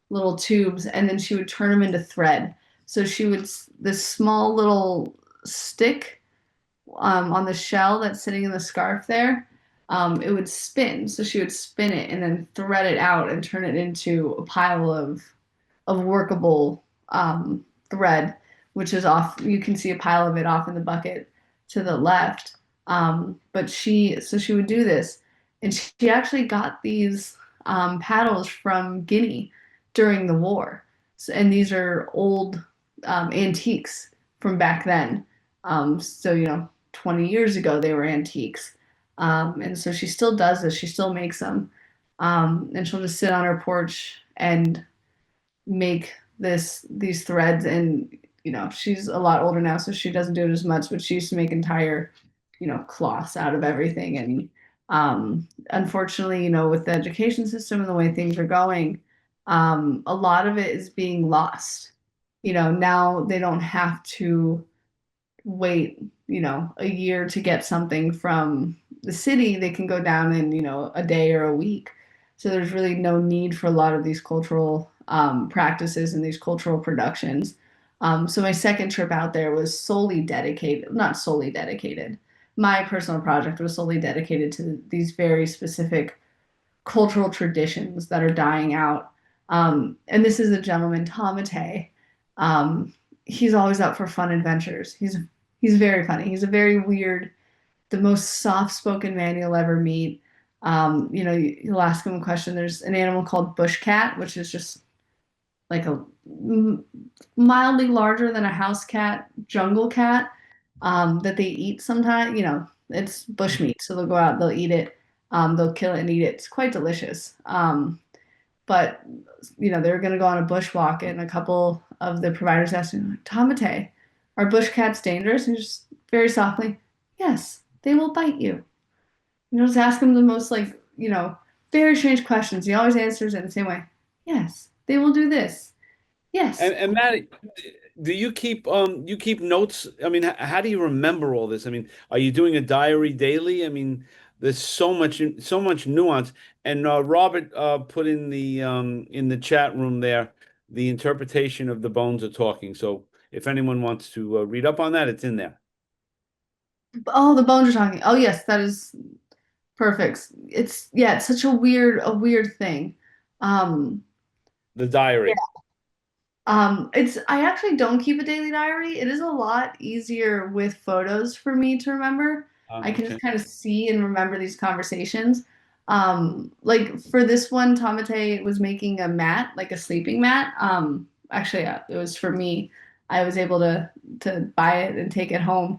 little tubes, and then she would turn them into thread. So she would, this small little stick on the shell that's sitting in the scarf there, it would spin. So she would spin it and then thread it out and turn it into a pile of workable thread, which is off. You can see a pile of it off in the bucket to the left. But she would do this, and she actually got these paddles from Guinea during the war. So, and these are old antiques from back then. So 20 years ago they were antiques. And so she still does this. She still makes them, and she'll just sit on her porch and make these threads. And she's a lot older now, so she doesn't do it as much, but she used to make entire cloths out of everything. And unfortunately, with the education system and the way things are going, a lot of it is being lost. Now they don't have to wait, a year to get something from the city. They can go down in, a day or a week. So there's really no need for a lot of these cultural practices and these cultural productions. So my second trip out there was solely dedicated, not solely dedicated. My personal project was solely dedicated to these very specific cultural traditions that are dying out. And this is a gentleman, Taeh Taeh. He's always up for fun adventures. He's very funny. He's a very weird, the most soft-spoken man you'll ever meet. You'll ask him a question. There's an animal called bush cat, which is just like a mildly larger than a house cat, jungle cat, that they eat sometimes. It's bush meat, so they'll go out, they'll eat it, they'll kill it and eat it. It's quite delicious. But they were going to go on a bushwalk, and a couple of the providers asked him, like, "Tamate, are bush cats dangerous?" And just very softly, "Yes, they will bite you." Just ask him the most, like, very strange questions. He always answers it in the same way. "Yes, they will do this. Yes." And Matt, do you keep notes? I mean, how do you remember all this? I mean, are you doing a diary daily? I mean, there's so much nuance. And Robert put in the chat room there the interpretation of the bones are talking. So if anyone wants to read up on that, it's in there. Oh, the bones are talking. Oh yes, that is perfect. It's yeah, it's such a weird thing. Um, The diary. it's I actually don't keep a daily diary. It is a lot easier with photos for me to remember. I can Okay. just kind of see and remember these conversations. Like for this one, Tamate was making a mat, like a sleeping mat. Actually, yeah, it was for me. I was able to buy it and take it home.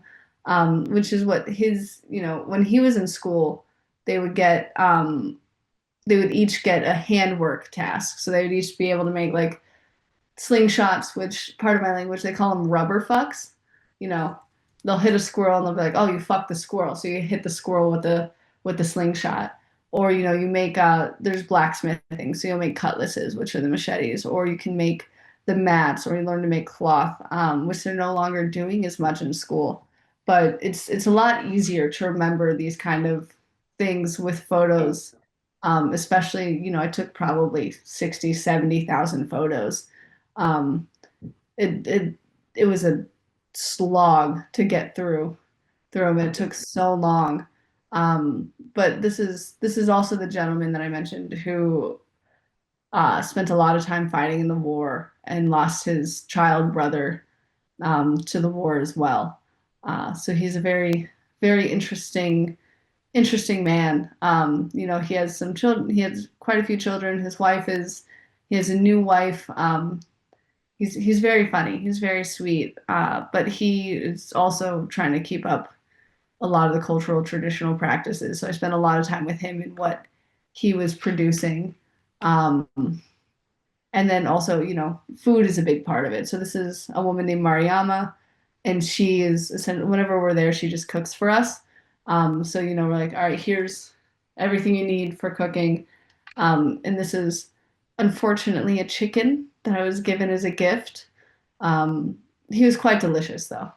Which is what his, when he was in school, they would get they would each get a handwork task. So they would each be able to make like slingshots, which part of my language they call them rubber fucks. You know, they'll hit a squirrel and they'll be like, "Oh, you fucked the squirrel," so you hit the squirrel with the slingshot. Or you make there's blacksmithing, so you'll make cutlasses, which are the machetes, or you can make the mats, or you learn to make cloth, which they're no longer doing as much in school. But it's a lot easier to remember these kind of things with photos, especially I took probably 60, 70,000 photos. um, it it it was a slog to get through them. It took so long. But this is also the gentleman that I mentioned who spent a lot of time fighting in the war and lost his child brother to the war as well. So he's a very, very interesting man. He has some children. He has quite a few children. He has a new wife. He's very funny. He's very sweet. But he is also trying to keep up a lot of the cultural traditional practices. So I spent a lot of time with him and what he was producing. Um, and then also, food is a big part of it. So this is a woman named Mariama, and she is whenever we're there, she just cooks for us. So we're like, all right, here's everything you need for cooking. And this is unfortunately a chicken that I was given as a gift. Um, he was quite delicious though.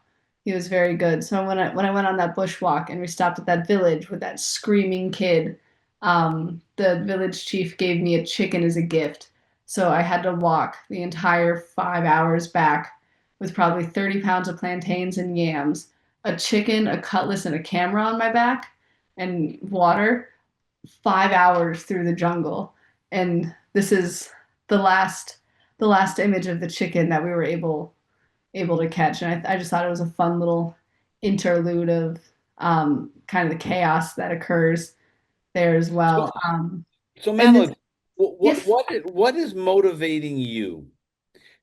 He was very good. So when I went on that bushwalk and we stopped at that village with that screaming kid, the village chief gave me a chicken as a gift. So I had to walk the entire 5 hours back with probably 30 pounds of plantains and yams, a chicken, a cutlass, and a camera on my back, and water. 5 hours through the jungle, and this is the last image of the chicken that we were able to catch. And I just thought it was a fun little interlude of kind of the chaos that occurs there as So, well. so And this, Madeline, yes, what is motivating you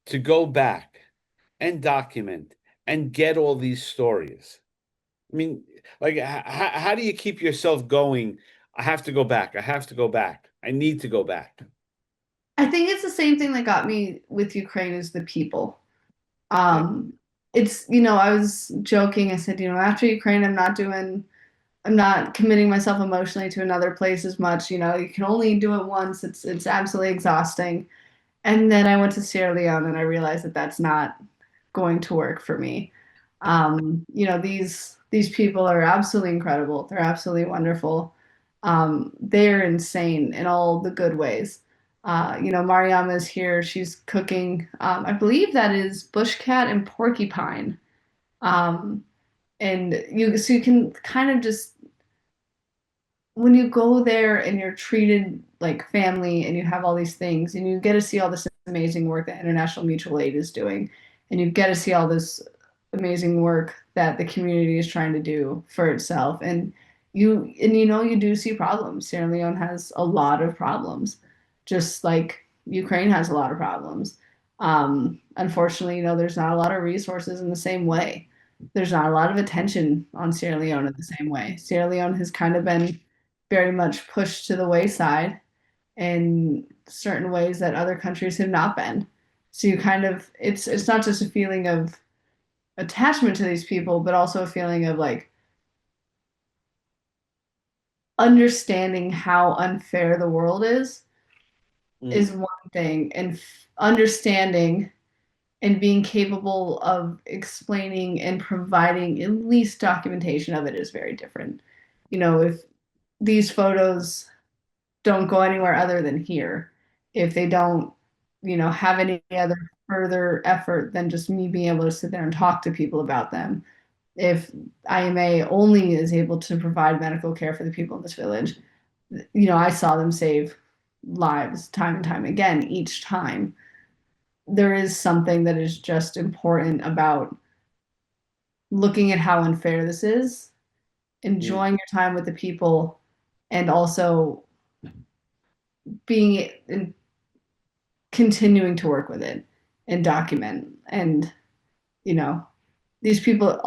to go back and document and get all these stories? I mean, like, how do you keep yourself going? I have to go back. I have to go back. I need to go back. I think it's the same thing that got me with Ukraine is the people. Yeah. Um, it's I was joking. I said, after Ukraine, I'm not committing myself emotionally to another place as much. You can only do it once. It's absolutely exhausting. And then I went to Sierra Leone and I realized that that's not going to work for me. These people are absolutely incredible. They're absolutely wonderful. They're insane in all the good ways. Mariama is here. She's cooking. I believe that is bush cat and porcupine. Um, so you can kind of just when you go there and you're treated like family and you have all these things and you get to see all this amazing work that International Mutual Aid is doing and you get to see all this amazing work that the community is trying to do for itself and you do see problems. Sierra Leone has a lot of problems, just like Ukraine has a lot of problems. Unfortunately, there's not a lot of resources in the same way. There's not a lot of attention on Sierra Leone in the same way. Sierra Leone has kind of been very much pushed to the wayside in certain ways that other countries have not been. So you kind of it's not just a feeling of attachment to these people, but also a feeling of like understanding how unfair the world is Mm. one thing, and understanding and being capable of explaining and providing at least documentation of it is very different. If these photos don't go anywhere other than here. If they don't, have any other further effort than just me being able to sit there and talk to people about them. If IMA only is able to provide medical care for the people in this village, I saw them save lives time and time again each time. There is something that is just important about looking at how unfair this is, Mm, enjoying your time with the people, and also being in continuing to work with it and document. And, you know, these people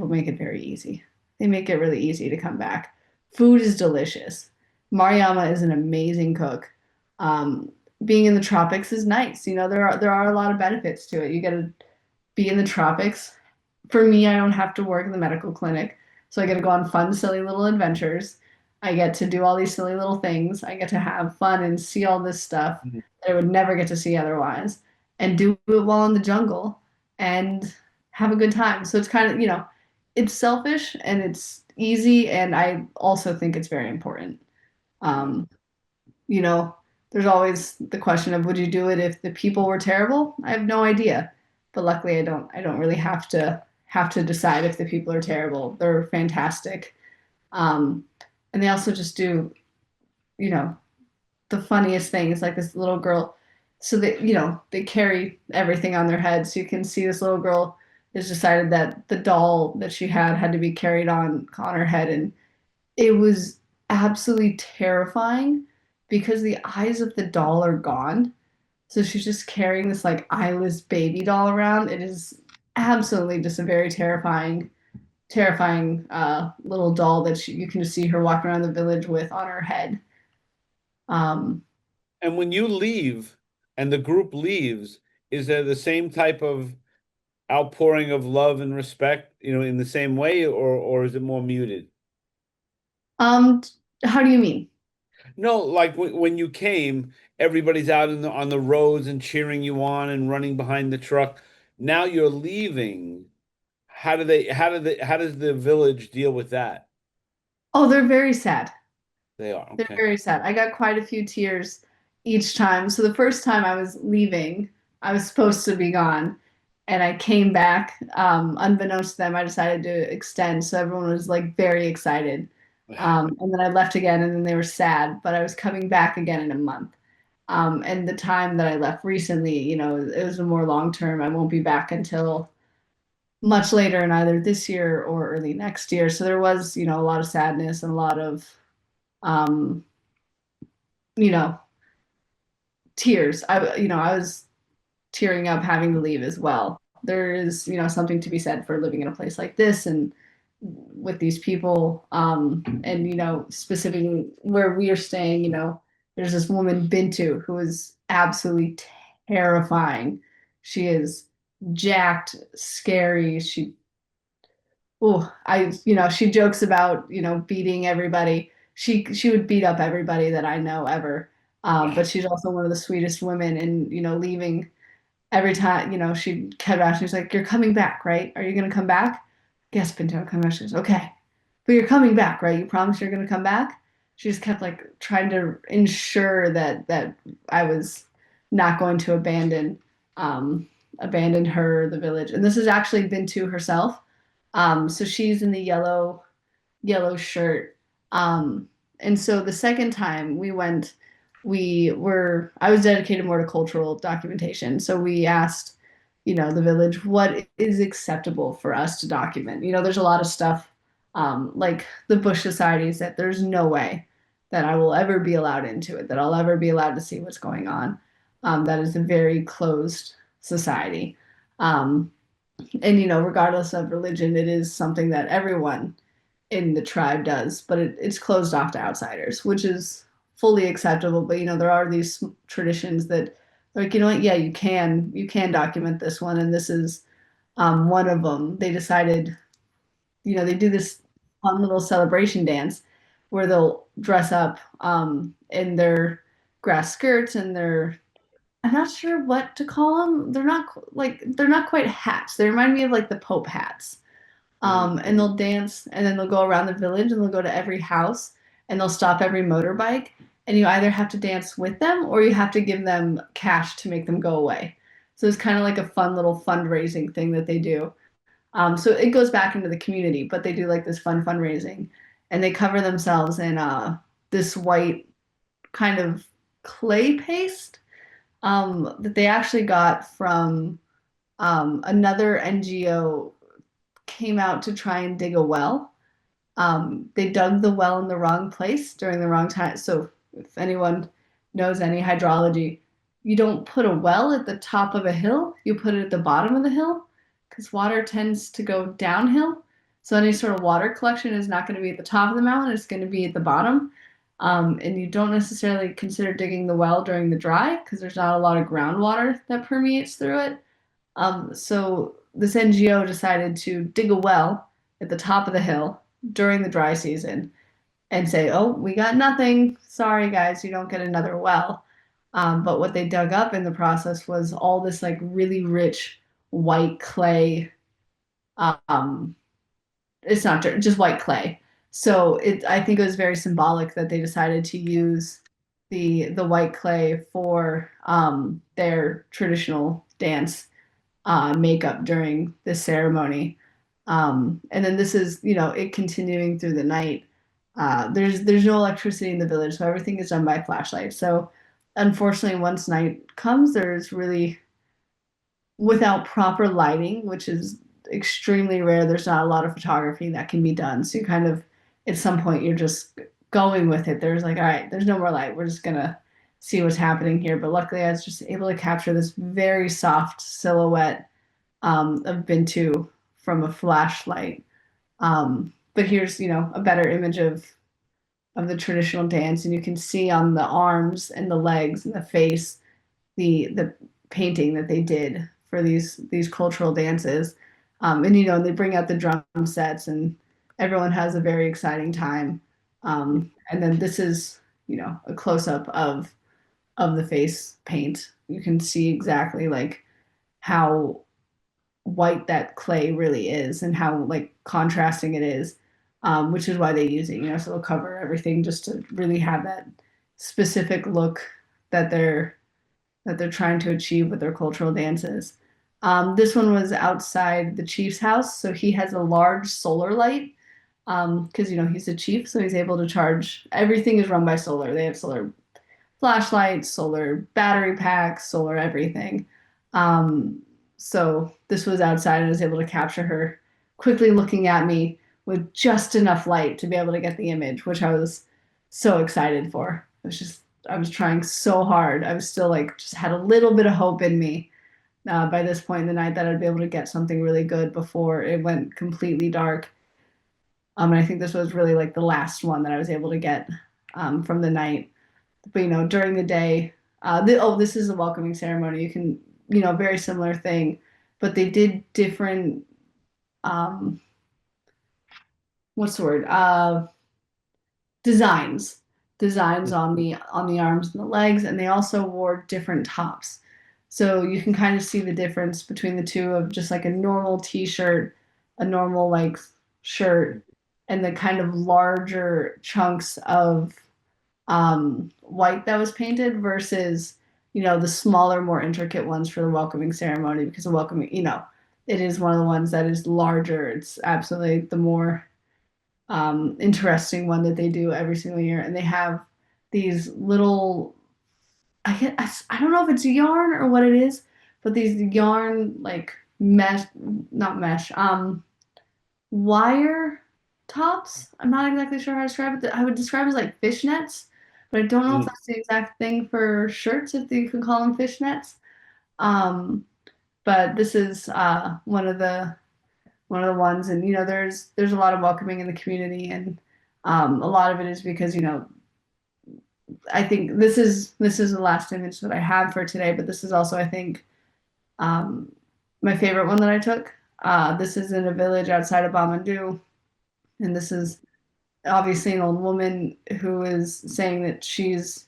make it very easy. They make it really easy to come back. Food is delicious. Mariama is an amazing cook. Um, Being in the tropics is nice. There are a lot of benefits to it. You get to be in the tropics. For me, I don't have to work in the medical clinic, so I get to go on fun, silly little adventures. I get to do all these silly little things. I get to have fun and see all this stuff mm, that I would never get to see otherwise, and do it while in the jungle and have a good time. So it's kind of, it's selfish and it's easy, and I also think it's very important. yeah. Um, you know, there's always the question of would you do it if the people were terrible? I have no idea. But luckily I don't really have to decide if the people are terrible. They're fantastic. Um, and they also just do, you know, the funniest things like this little girl. So they carry everything on their head. So you can see this little girl has decided that the doll that she had to be carried on her head, and it was absolutely terrifying because the eyes of the doll are gone. So she's just carrying this like eyeless baby doll around. It is absolutely just a very terrifying little doll that you can just see her walking around the village with on her head. Um, And when you leave and the group leaves, is there the same type of outpouring of love and respect, in the same way, or is it more muted? um, how do you mean? No, like when you came, everybody's out on the roads and cheering you on and running behind the truck. Now you're leaving. How does the village deal with that? Oh, they're very sad. They are, They're okay. very sad. I got quite a few tears each time. So the first time I was leaving, I was supposed to be gone, and I came back. Unbeknownst to them, I decided to extend, so everyone was like very excited. And then I left again, and then they were sad. But I was coming back again in a month. And the time that I left recently, it was a more long term. I won't be back until much later in either this year or early next year. So there was, a lot of sadness and a lot of, um, you know, tears. I was tearing up having to leave as well. There is, something to be said for living in a place like this and with these people. And, specifically where we are staying, there's this woman, Bintu, who is absolutely terrifying. She is jacked, scary. She jokes about, beating everybody. She would beat up everybody that I know ever. But she's also one of the sweetest women, and leaving every time, she'd cut out. She's like, "You're coming back, right? Are you gonna come back?" Yes, Pinto, I'm coming back. She goes, "Okay, but you're coming back, right? You promise you're gonna come back?" She just kept like trying to ensure that I was not going to um, abandon her, the village. And this has actually been to herself. So she's in the yellow shirt. Um, and so the second time we went, I was dedicated more to cultural documentation. So we asked, the village, what is acceptable for us to document? There's a lot of stuff, like the Bush societies that there's no way that I will ever be allowed into it, that I'll ever be allowed to see what's going on. That is a very closed society. Um, and regardless of religion, it is something that everyone in the tribe does, but it's closed off to outsiders, which is fully acceptable. But there are these traditions that, like, you know what, yeah, you can document this one, and this is one of them. They decided, they do this fun little celebration dance where they'll dress up in their grass skirts and their, I'm not sure what to call them. They're not quite hats. They remind me of like the Pope hats. Mm. And they'll dance, and then they'll go around the village, and they'll go to every house, and they'll stop every motorbike, and you either have to dance with them or you have to give them cash to make them go away. So it's kind of like a fun little fundraising thing that they do. So it goes back into the community, but they do like this fun fundraising, and they cover themselves in this white kind of clay paste that they actually got from another NGO came out to try and dig a well. They dug the well in the wrong place during the wrong time. So if anyone knows any hydrology, you don't put a well at the top of a hill, you put it at the bottom of the hill because water tends to go downhill. So any sort of water collection is not going to be at the top of the mountain, it's going to be at the bottom. And you don't necessarily consider digging the well during the dry because there's not a lot of groundwater that permeates through it. So this NGO decided to dig a well at the top of the hill during the dry season and say, "Oh, we got nothing. Sorry, guys, you don't get another well." But what they dug up in the process was all this like really rich white clay. Um, it's not dirt, just white clay. So I think it was very symbolic that they decided to use the white clay for their traditional dance makeup during this ceremony. And then this is, it continuing through the night. There's no electricity in the village, so everything is done by flashlight. So unfortunately, once night comes, there's really without proper lighting, which is extremely rare. There's not a lot of photography that can be done. So you kind of at some point you're just going with it. There's like, all right, there's no more light. We're just gonna see what's happening here. But luckily, I was just able to capture this very soft silhouette of Bintu from a flashlight. But here's, a better image of the traditional dance, and you can see on the arms and the legs and the face the painting that they did for these cultural dances. And they bring out the drum sets, and everyone has a very exciting time. And then this is, a close up of the face paint. You can see exactly like how white that clay really is and how like contrasting it is, which is why they use it. So they'll cover everything just to really have that specific look that they're trying to achieve with their cultural dances. This one was outside the chief's house, so he has a large solar light because he's a chief, so he's able to charge. Everything is run by solar. They have solar flashlights, solar battery packs, solar everything. Um, so this was outside, and I was able to capture her quickly looking at me with just enough light to be able to get the image, which I was so excited for. I was trying so hard. I was still like, just had a little bit of hope in me by this point in the night that I'd be able to get something really good before it went completely dark. And I think this was really like the last one that I was able to get from the night. But during the day, this is a welcoming ceremony. You can, very similar thing, but they did different. Um, what's the word? Designs, designs on the arms and the legs, and they also wore different tops. So you can kind of see the difference between the two of just like a normal t-shirt, a normal like shirt, and the kind of larger chunks of white that was painted versus the smaller, more intricate ones for the welcoming ceremony because the welcoming, it is one of the ones that is larger. It's absolutely the more interesting one that they do every single year, and they have these little. I don't know if it's yarn or what it is, but these yarn like mesh, not mesh, wire tops. I'm not exactly sure how to describe it. I would describe it as like fishnets, but I don't know if Mm. that's the exact thing for shirts, if you can call them fishnets. Um, but this is one of the ones, and there's a lot of welcoming in the community, and a lot of it is because I think this is the last image that I have for today, but this is also I think um, my favorite one that I took. This is in a village outside of Gbamadu, and this is obviously an old woman who is saying that she's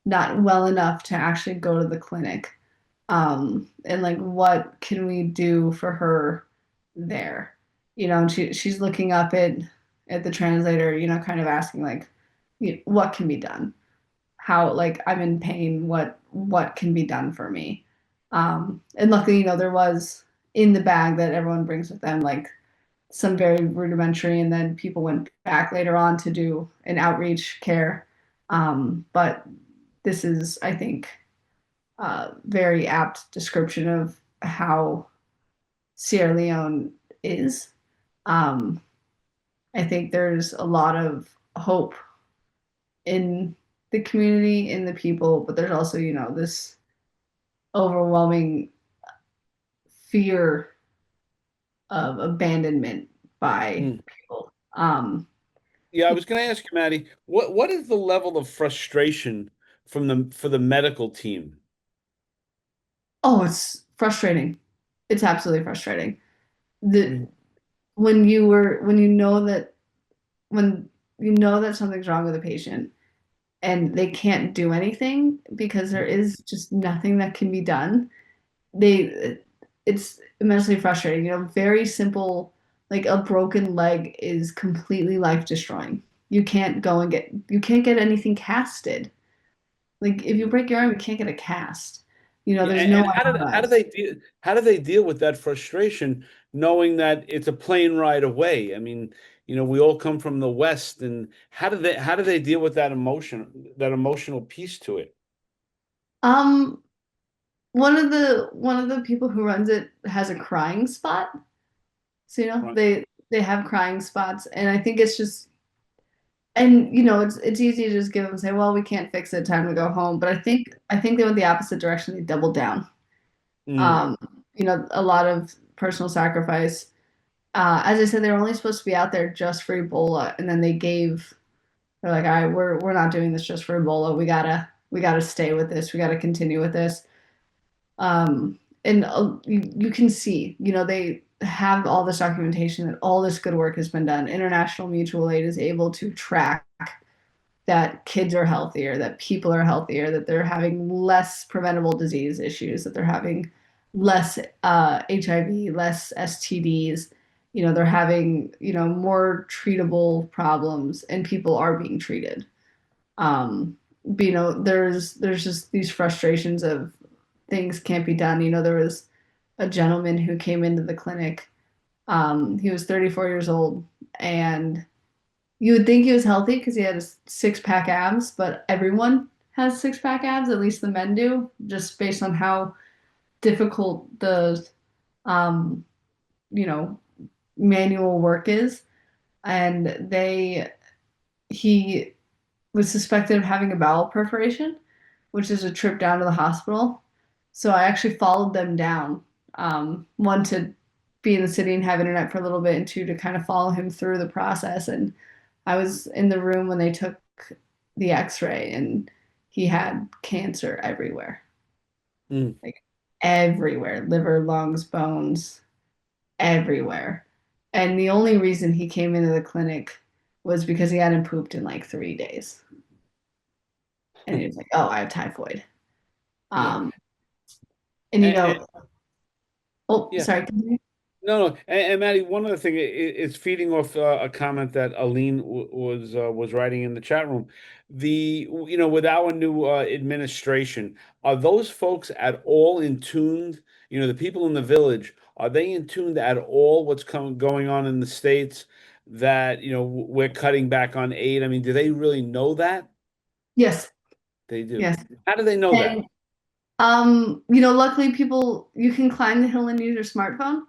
not well enough to actually go to the clinic. And like, what can we do for her there? And she's looking up at the translator, kind of asking like, what can be done, how like I'm in pain, what can be done for me. And luckily, there was in the bag that everyone brings with them like some very rudimentary, and then people went back later on to do an outreach care. But this is, I think, a very apt description of how Sierra Leone is. Um, I think there's a lot of hope in the community, in the people, but there's also, this overwhelming fear of abandonment by Mm. people. Yeah, I was going to ask you, Maddie, what is the level of frustration from the for the medical team? Oh, it's frustrating. It's absolutely frustrating. I The mean, when you know that when you know that something's wrong with a patient and they can't do anything because there is just nothing that can be done, they it's immensely frustrating. Very simple, like a broken leg is completely life destroying. You can't get anything casted. Like if you break your arm, you can't get a cast. yeah, There's no and MRIs. how do they deal with that frustration, knowing that it's a plane ride away? I mean, we all come from the West, and how do they deal with that emotional piece to it? Um, one of the people who runs it has a crying spot. So Right. they have crying spots, and I think it's just and it's easy to just give them say, well, we can't fix it, time to go home. But I think they went the opposite direction. They doubled down. Mm. Um, a lot of personal sacrifice. As I said, they were only supposed to be out there just for Ebola, and then they're like, all right, we're not doing this just for Ebola. We gotta stay with this. We gotta continue with this. And you can see, they have all this documentation that all this good work has been done. International mutual aid is able to track that kids are healthier, that people are healthier, that they're having less preventable disease issues, that they're having less HIV, less STDs. They're having, more treatable problems, and people are being treated. But, there's just these frustrations of things can't be done. There was a gentleman who came into the clinic. He was 34 years old, and you would think he was healthy because he had a six-pack abs, but everyone has six-pack abs, at least the men do, just based on how difficult the um, you know, manual work is. And he was suspected of having a bowel perforation, which is a trip down to the hospital. So I actually followed them down. One to be in the city and have internet for a little bit, and two to kind of follow him through the process. And I was in the room when they took the X-ray, and he had cancer everywhere, Mm. like everywhere, liver, lungs, bones, everywhere. And the only reason he came into the clinic was because he hadn't pooped in like 3 days, and he was like, "Oh, I have typhoid." Yeah. Um, and And, oh, yeah. sorry. Continue. No. And Maddie, one other thing is feeding off a comment that Aline was writing in the chat room. With our new administration, are those folks at all in tune? The people in the village, are they in tune at all what's going on in the states that we're cutting back on aid? I mean, do they really know that? Yes, They do. yes. How do they know that? And luckily people you can climb the hill and use your smartphone.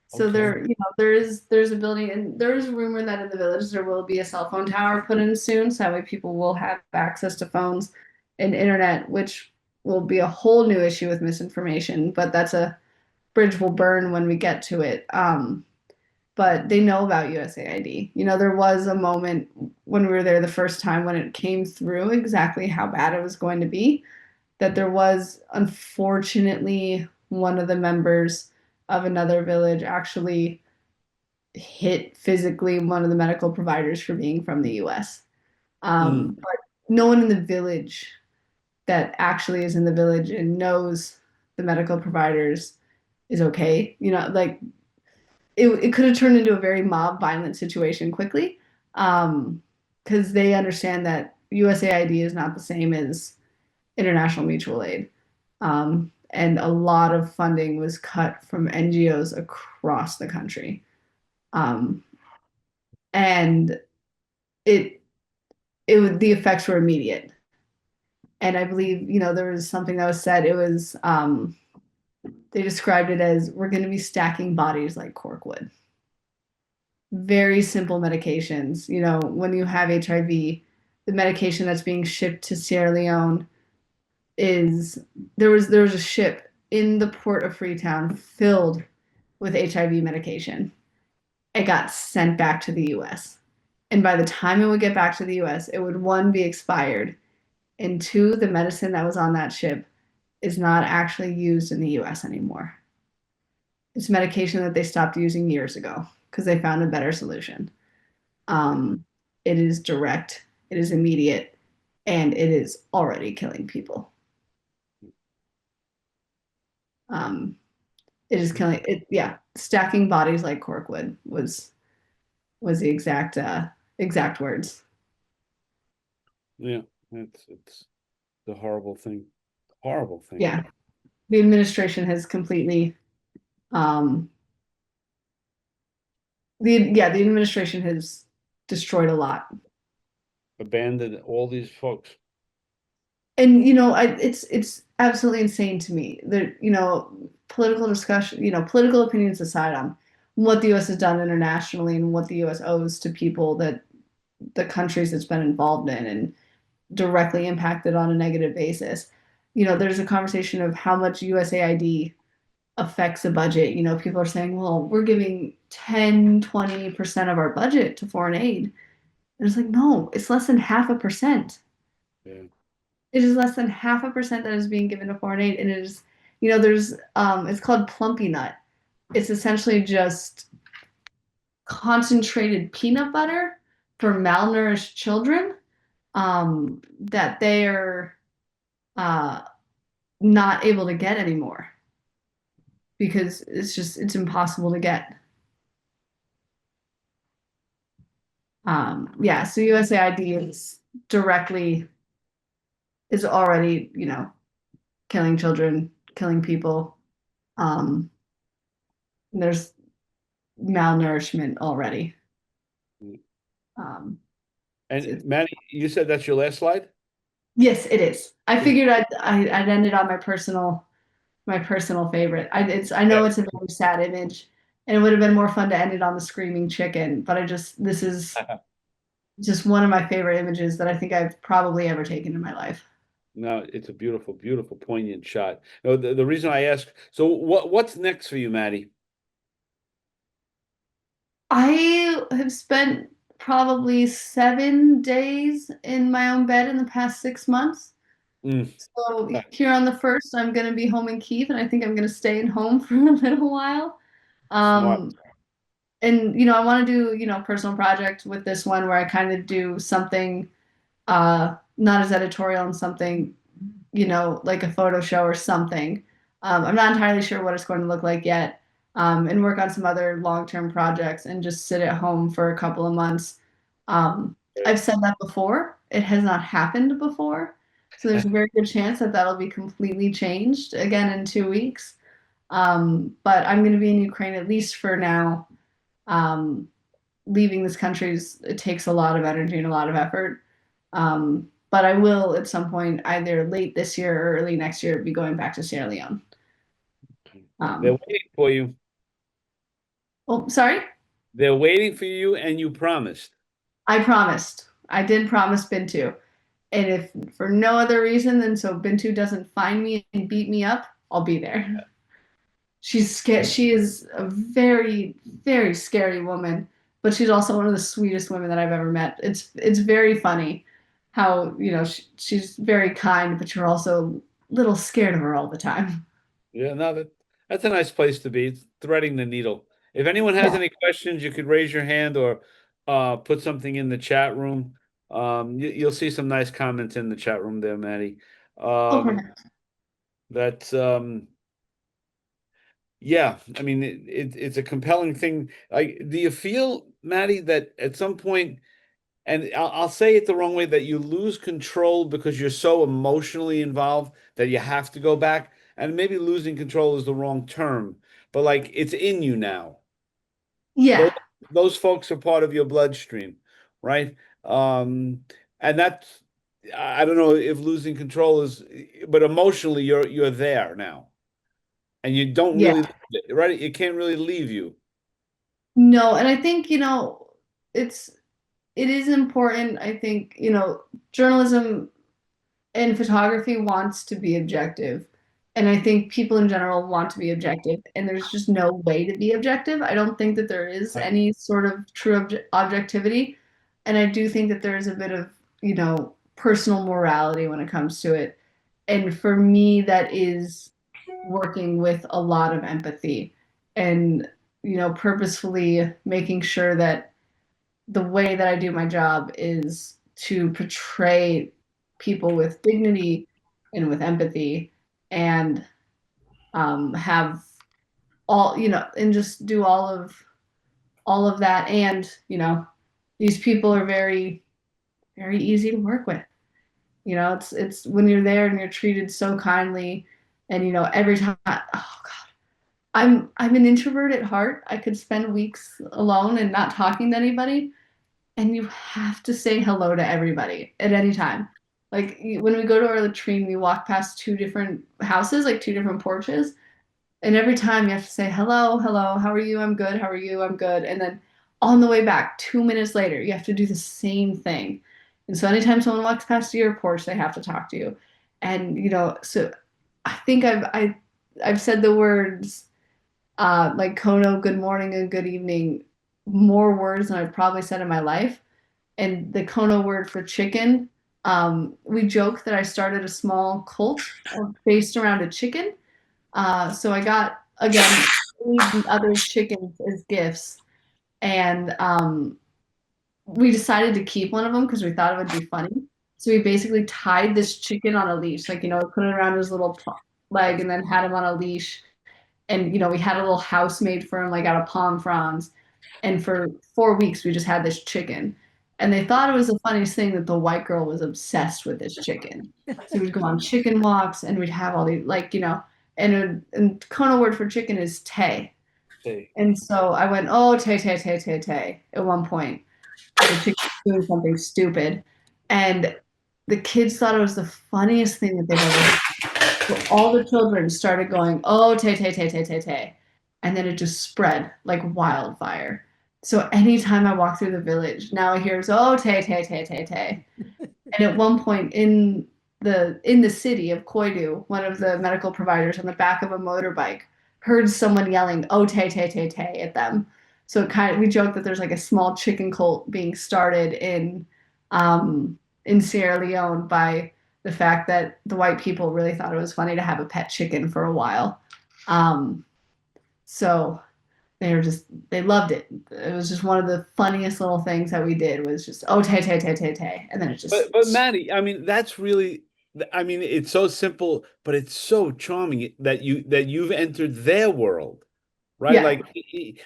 So Okay. there's a building, and there is a rumor that in the village there will be a cell phone tower put in soon, so that way people will have access to phones and internet, which will be a whole new issue with misinformation, but that's a bridge we'll burn when we get to it. But they know about USAID. There was a moment when we were there the first time when it came through exactly how bad it was going to be, that there was unfortunately one of the members of another village actually hit physically one of the medical providers for being from the US. Mm. But no one in the village that actually is in the village and knows the medical providers is okay. Like it could have turned into a very mob violent situation quickly, because they understand that USAID is not the same as international mutual aid. And a lot of funding was cut from NGOs across the country. Um, and it the effects were immediate. And I believe, there was something that was said. It was they described it as we're going to be stacking bodies like corkwood. Very simple medications. When you have HIV, the medication that's being shipped to Sierra Leone is there was a ship in the port of Freetown filled with HIV medication. It got sent back to the US. And by the time it would get back to the US, it would one be expired, and two, the medicine that was on that ship is not actually used in the US anymore. It's medication that they stopped using years ago because they found a better solution. Um, it is direct, it is immediate, and it is already killing people. Um, it is killing it. Yeah, stacking bodies like corkwood was the exact words. Yeah, it's the horrible thing. Horrible thing. Yeah, the administration has completely um, the administration has destroyed a lot. Abandoned all these folks. And it's absolutely insane to me that political discussion, political opinions aside on what the U.S. has done internationally and what the U.S. owes to people that the countries it's been involved in and directly impacted on a negative basis. There's a conversation of how much USAID affects a budget. People are saying, well, we're giving 10-20% of our budget to foreign aid. And it's like, no, it's less than 0.5%. Yeah. It is less than 0.5% that is being given to foreign aid. And it is, there's, it's called plumpy nut. It's essentially just concentrated peanut butter for malnourished children that they are uh, not able to get anymore because it's impossible to get. Yeah, so USAID is already, killing children, killing people. Um, there's malnourishment already. Mm. Um, And Maddie, you said that's your last slide? yes, it is. I Is- figured I'd end it on my personal favorite. I Yeah. know it's a very sad image, and it would have been more fun to end it on the screaming chicken, but this is just one of my favorite images that I think I've probably ever taken in my life. No, it's a beautiful, beautiful, poignant shot. No, the reason I ask, so what's next for you, Maddie? I have spent probably 7 days in my own bed in the past 6 months. Mm, So here on the first, I'm going to be home in Kiev, and I think I'm going to stay in home for a little while. smart. Um, and I want to do personal project with this one where I kind of do something not as editorial and something like a photo show or something. I'm not entirely sure what it's going to look like yet, and work on some other long-term projects and just sit at home for a couple of months. Yeah. I've said that before. It has not happened before. So there's a very good chance that that'll be completely changed again in 2 weeks. But I'm going to be in Ukraine at least for now. Um, Leaving this country it takes a lot of energy and a lot of effort. But I will at some point, either late this year or early next year, be going back to Sierra Leone. They're Um, waiting for you. oh, sorry. They're waiting for you, and you promised. I promised. I did promise Bintu. And if for no other reason than so Bintu doesn't find me and beat me up, I'll be there. She's scared. She is a very, very scary woman, but she's also one of the sweetest women that I've ever met. It's very funny how, she's very kind, but you're also a little scared of her all the time. Yeah, no, that's a nice place to be. It's threading the needle. If anyone has Yeah. any questions, you could raise your hand or put something in the chat room. You'll see some nice comments in the chat room there, Maddie. Oh, Um, perfect. that's yeah, I mean it's a compelling thing. Do you feel, Maddie, that at some point and I'll say it the wrong way, that you lose control because you're so emotionally involved that you have to go back. And maybe losing control is the wrong term, but like it's in you now. Those Yeah, those folks are part of your bloodstream, right? Um, and that's I don't know if losing control is, but emotionally you're there now, and you don't really, yeah. right? It can't really leave you. No, and I think, it's it is important. I think, journalism and photography wants to be objective. And I think people in general want to be objective, and there's just no way to be objective. I don't think that there is Right. any sort of true objectivity. And I do think that there is a bit of, personal morality when it comes to it. And for me, that is working with a lot of empathy and, purposefully making sure that the way that I do my job is to portray people with dignity and with empathy and have and just do all of that. And, these people are very, very easy to work with. It's when you're there and you're treated so kindly and, every time, oh God, I'm an introvert at heart. I could spend weeks alone and not talking to anybody, and you have to say hello to everybody at any time. Like when we go to our latrine, we walk past two different houses, like two different porches, and every time you have to say hello, hello, how are you? I'm good. How are you? I'm good. And then on the way back, 2 minutes later, you have to do the same thing. And so anytime someone walks past your porch, they have to talk to you. And so I think I've said the words like Kono, good morning and good evening, more words than I've probably said in my life. And the Kono word for chicken, we joke that I started a small cult based around a chicken. So I got, again, the other chickens as gifts. And we decided to keep one of them because we thought it would be funny. So we basically tied this chicken on a leash, like, put it around his little leg and then had him on a leash. And, we had a little house made for him, like out of palm fronds. And for 4 weeks, we just had this chicken. And they thought it was the funniest thing that the white girl was obsessed with this chicken. So we'd go on chicken walks and we'd have all these, like, and Kona word for chicken is Taeh. Say, And so I went, oh, Taeh Taeh Taeh Taeh Taeh at one point because the chicken was doing something stupid. And the kids thought it was the funniest thing that they've ever heard. So all the children started going, oh, Tay, Tay, Tay, Tay, Tay, Tay. And then it just spread like wildfire. So anytime I walk through the village, now I hear, oh, Tay, Tay, Tay, Tay, Tay. And at one point in the city of Koidu, one of the medical providers on the back of a motorbike heard someone yelling, "Oh, Tay Tay Tay Tay" at them. So we joke that there's like a small chicken cult being started in Sierra Leone by the fact that the white people really thought it was funny to have a pet chicken for a while. Um, so they loved it. It was just one of the funniest little things that we did was just, oh, Tay Tay Tay Tay Tay, and then it but just Maddie, I mean, that's really, I mean, it's so simple, but it's so charming that you've entered their world, right? yeah. Like,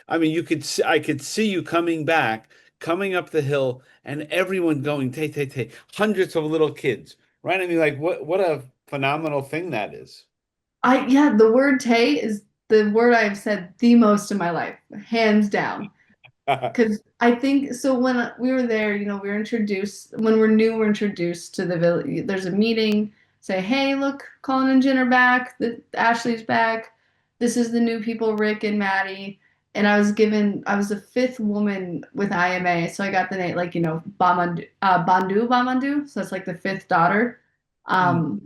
I mean, I could see you coming back, coming up the hill, and everyone going, tay, tay, tay, hundreds of little kids, right? I mean, like, what a phenomenal thing that is. Yeah, the word Tay is the word I've said the most in my life, hands down. Because I think so when we were there, we were introduced when we're new, we're introduced to the village. There's a meeting, say, hey, look, Colin and Jen are back. Ashley's back. This is the new people, Rick and Maddie. And I was the fifth woman with IMA, so I got the name, like, Bandu. So that's like the fifth daughter. Mm. Um,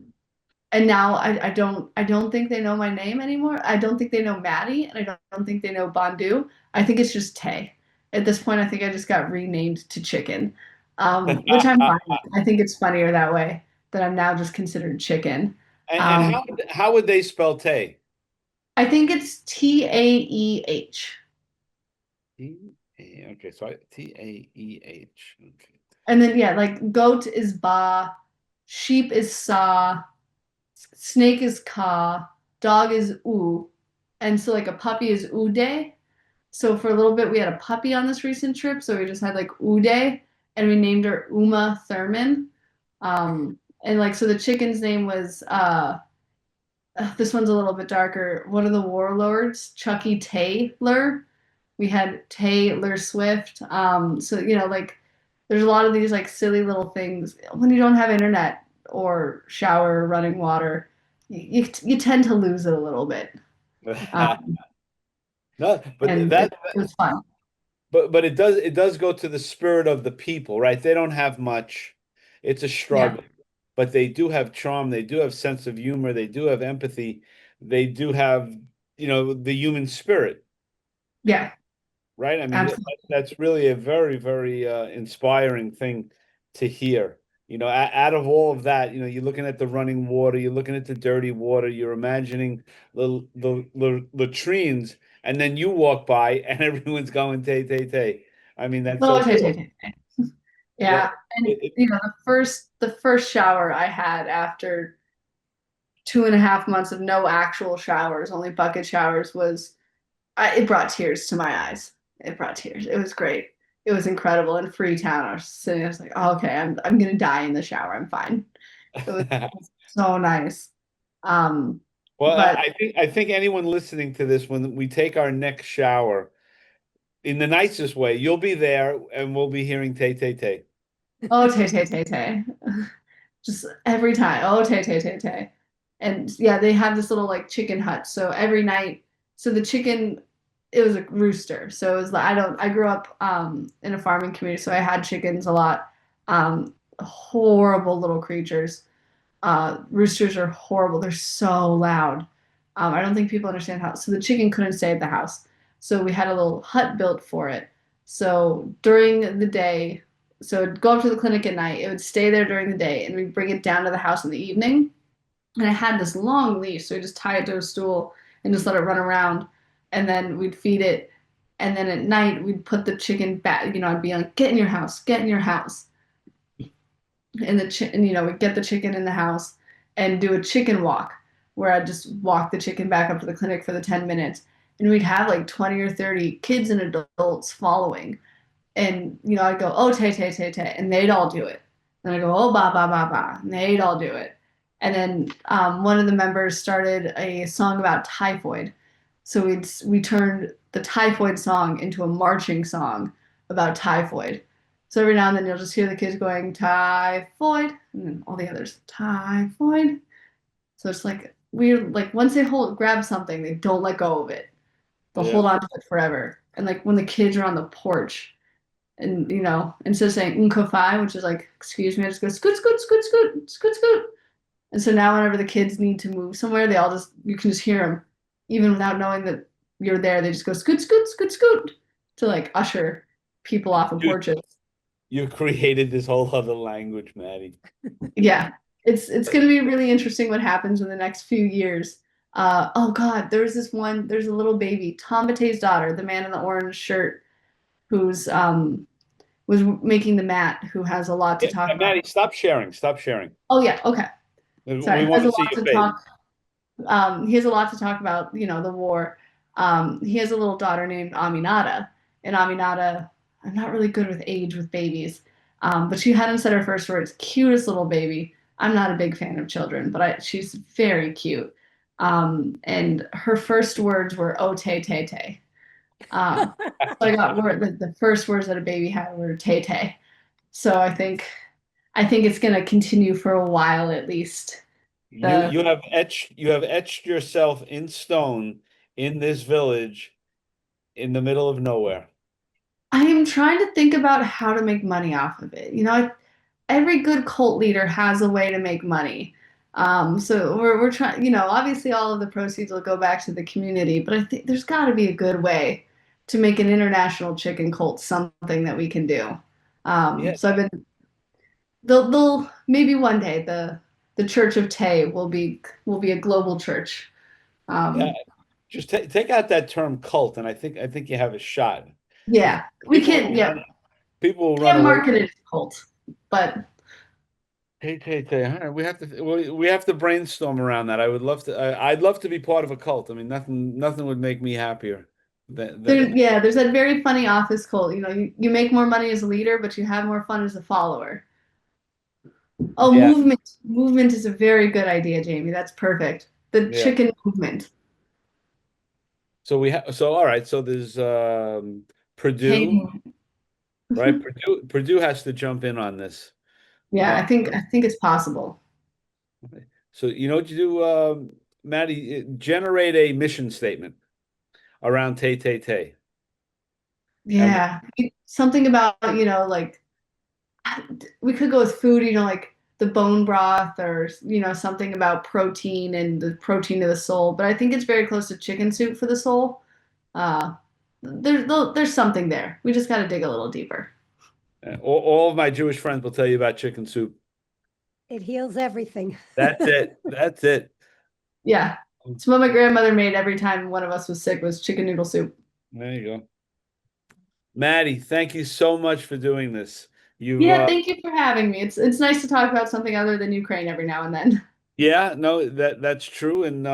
and now I don't think they know my name anymore. I don't think they know Maddie, and I don't think they know Bandu. I think it's just Tay. At this point, I think I just got renamed to Chicken, which I'm fine with. I think it's funnier that way that I'm now just considered Chicken. And Um, how would they spell Tay? I think it's Taeh. Okay, so Taeh. Okay. And then yeah, like goat is Ba, sheep is Sa, snake is Ka, dog is U, and so like a puppy is Ude. So for a little bit, we had a puppy on this recent trip. So we just had like Ude. and we named her Uma Thurman. And like so the chicken's name was this one's a little bit darker. One of the warlords, Chucky Taylor. We had Taylor Swift. So like there's a lot of these like silly little things when you don't have internet or shower or running water. You tend to lose it a little bit. Um, No, but and it was fun. but it does go to the spirit of the people, right? They don't have much. It's a Yeah. struggle, but they do have charm. They do have sense of humor. They do have empathy. They do have, the human spirit, Yeah. right? I mean, Absolutely. that's really a very, very inspiring thing to hear. Out of all of that, you're looking at the running water, you're looking at the dirty water, you're imagining the latrines, and then you walk by and everyone's going tay tay tay. I mean, that's Oh, so okay, cool. okay, okay. Yeah, Yeah. And it, the first shower I had after 2.5 months of no actual showers, only bucket showers, it brought tears to my eyes. It brought tears. It was great. It was incredible. In Freetown, I was sitting, I was like, oh, okay, I'm gonna die in the shower. I'm fine. It was so nice. Um, well, but I think anyone listening to this, when we take our next shower, in the nicest way, you'll be there and we'll be hearing tay tay tay. oh, Tay Tay Tay Tay. Just every time. Oh, Tay Tay Tay Tay. And yeah, they have this little like chicken hut. So every night, so the chicken, it was a rooster. So it was like I grew up in a farming community, so I had chickens a lot. Horrible little creatures. Roosters are horrible. They're so loud. I don't think people understand how. So the chicken couldn't stay at the house. So we had a little hut built for it. So during the day, so it'd go up to the clinic at night. It would stay there during the day, and we'd bring it down to the house in the evening. And I had this long leash, so we just tie it to a stool and just let it run around. And then we'd feed it. And then at night, we'd put the chicken back. I'd be like, get in your house, get in your house, and we'd get the chicken in the house and do a chicken walk where I'd just walk the chicken back up to the clinic for the 10 minutes, and we'd have like 20 or 30 kids and adults following. And I'd go, oh, Tay Tay Tay Tay, and they'd all do it. And I go, oh, ba ba ba ba, and they'd all do it. And then one of the members started a song about typhoid, so we turned the typhoid song into a marching song about typhoid. So every now and then you'll just hear the kids going typhoid, and then all the others typhoid. So it's like weird. Like once they grab something, they don't let go of it. They'll Yeah. hold on to it forever. And like when the kids are on the porch, and instead of saying unkofai, which is like excuse me, I just go scoot scoot scoot scoot scoot scoot. And so now whenever the kids need to move somewhere, you can just hear them, even without knowing that you're there. They just go scoot scoot scoot scoot to like usher people off of You porches. you created this whole other language, Maddie. Yeah, it's going to be really interesting what happens in the next few years. Oh God, there's a little baby, Tom Batey's daughter, the man in the orange shirt, who's was making the mat, who has a lot to Yeah, talk about. Maddie, stop sharing. Stop sharing. Oh yeah, okay, sorry, We want has to a see lot your to face. talk. He has a lot to talk about, the war. He has a little daughter named Aminata, and Aminata, I'm not really good with age with babies, but she hadn't said her first words. Cutest little baby. I'm not a big fan of children, but she's very cute. And her first words were "Oh Tay Tay Tay." So I got the first words that a baby had were "Tay Tay." So I think it's gonna continue for a while at least. You The you have etched yourself in stone in this village in the middle of nowhere. I am trying to think about how to make money off of it. Every good cult leader has a way to make money. So we're trying, obviously all of the proceeds will go back to the community, but I think there's got to be a good way to make an international chicken cult something that we can do. Yeah, So I've been, they'll maybe one day the Church of Tay will be a global church. yeah. Um, Just take out that term cult, and I think you have a shot. Because yeah, we can't, yeah, people will run can't away market from it as a cult, but hey. All right, we have to brainstorm around that. I would love to. I'd love to be part of a cult. I mean, nothing would make me happier. That Yeah, there's that very funny office quote. You make more money as a leader, but you have more fun as a follower. Oh, yeah, movement. Movement is a very good idea, Jamie. That's perfect. The yeah. chicken movement. So we have so all right. So there's Purdue, Hey. right? Purdue has to jump in on this. Yeah, Uh, I think it's possible. so you know what you do, Maddie? Generate a mission statement around Tay Tay Tay, and Yeah. Something about, like we could go with food, like the bone broth or, something about protein and the protein of the soul. But I think it's very close to chicken soup for the soul. Uh, there's something there. We just got to dig a little deeper. all of my Jewish friends will tell you about chicken soup. It heals everything. That's it. That's it. Yeah. It's what my grandmother made every time one of us was sick was chicken noodle soup. There you go. Maddie, thank you so much for doing this. You've Yeah, thank you for having me. It's nice to talk about something other than Ukraine every now and then. Yeah, no, that's true. And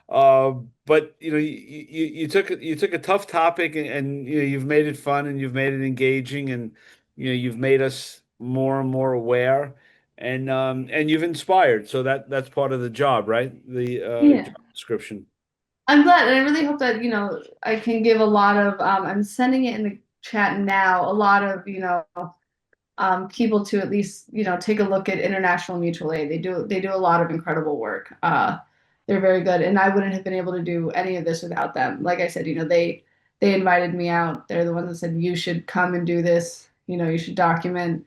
uh but you took a tough topic, and you've made it fun, and you've made it engaging, and you've made us more and more aware, and you've inspired. So that's part of the job, right? The Yeah. job description. I'm glad, and I really hope that, I can give a lot of I'm sending it in the chat now, a lot of, people to at least, take a look at International Mutual Aid. They do a lot of incredible work. They're very good, and I wouldn't have been able to do any of this without them. Like I said, they invited me out. They're the ones that said you should come and do this. You should document.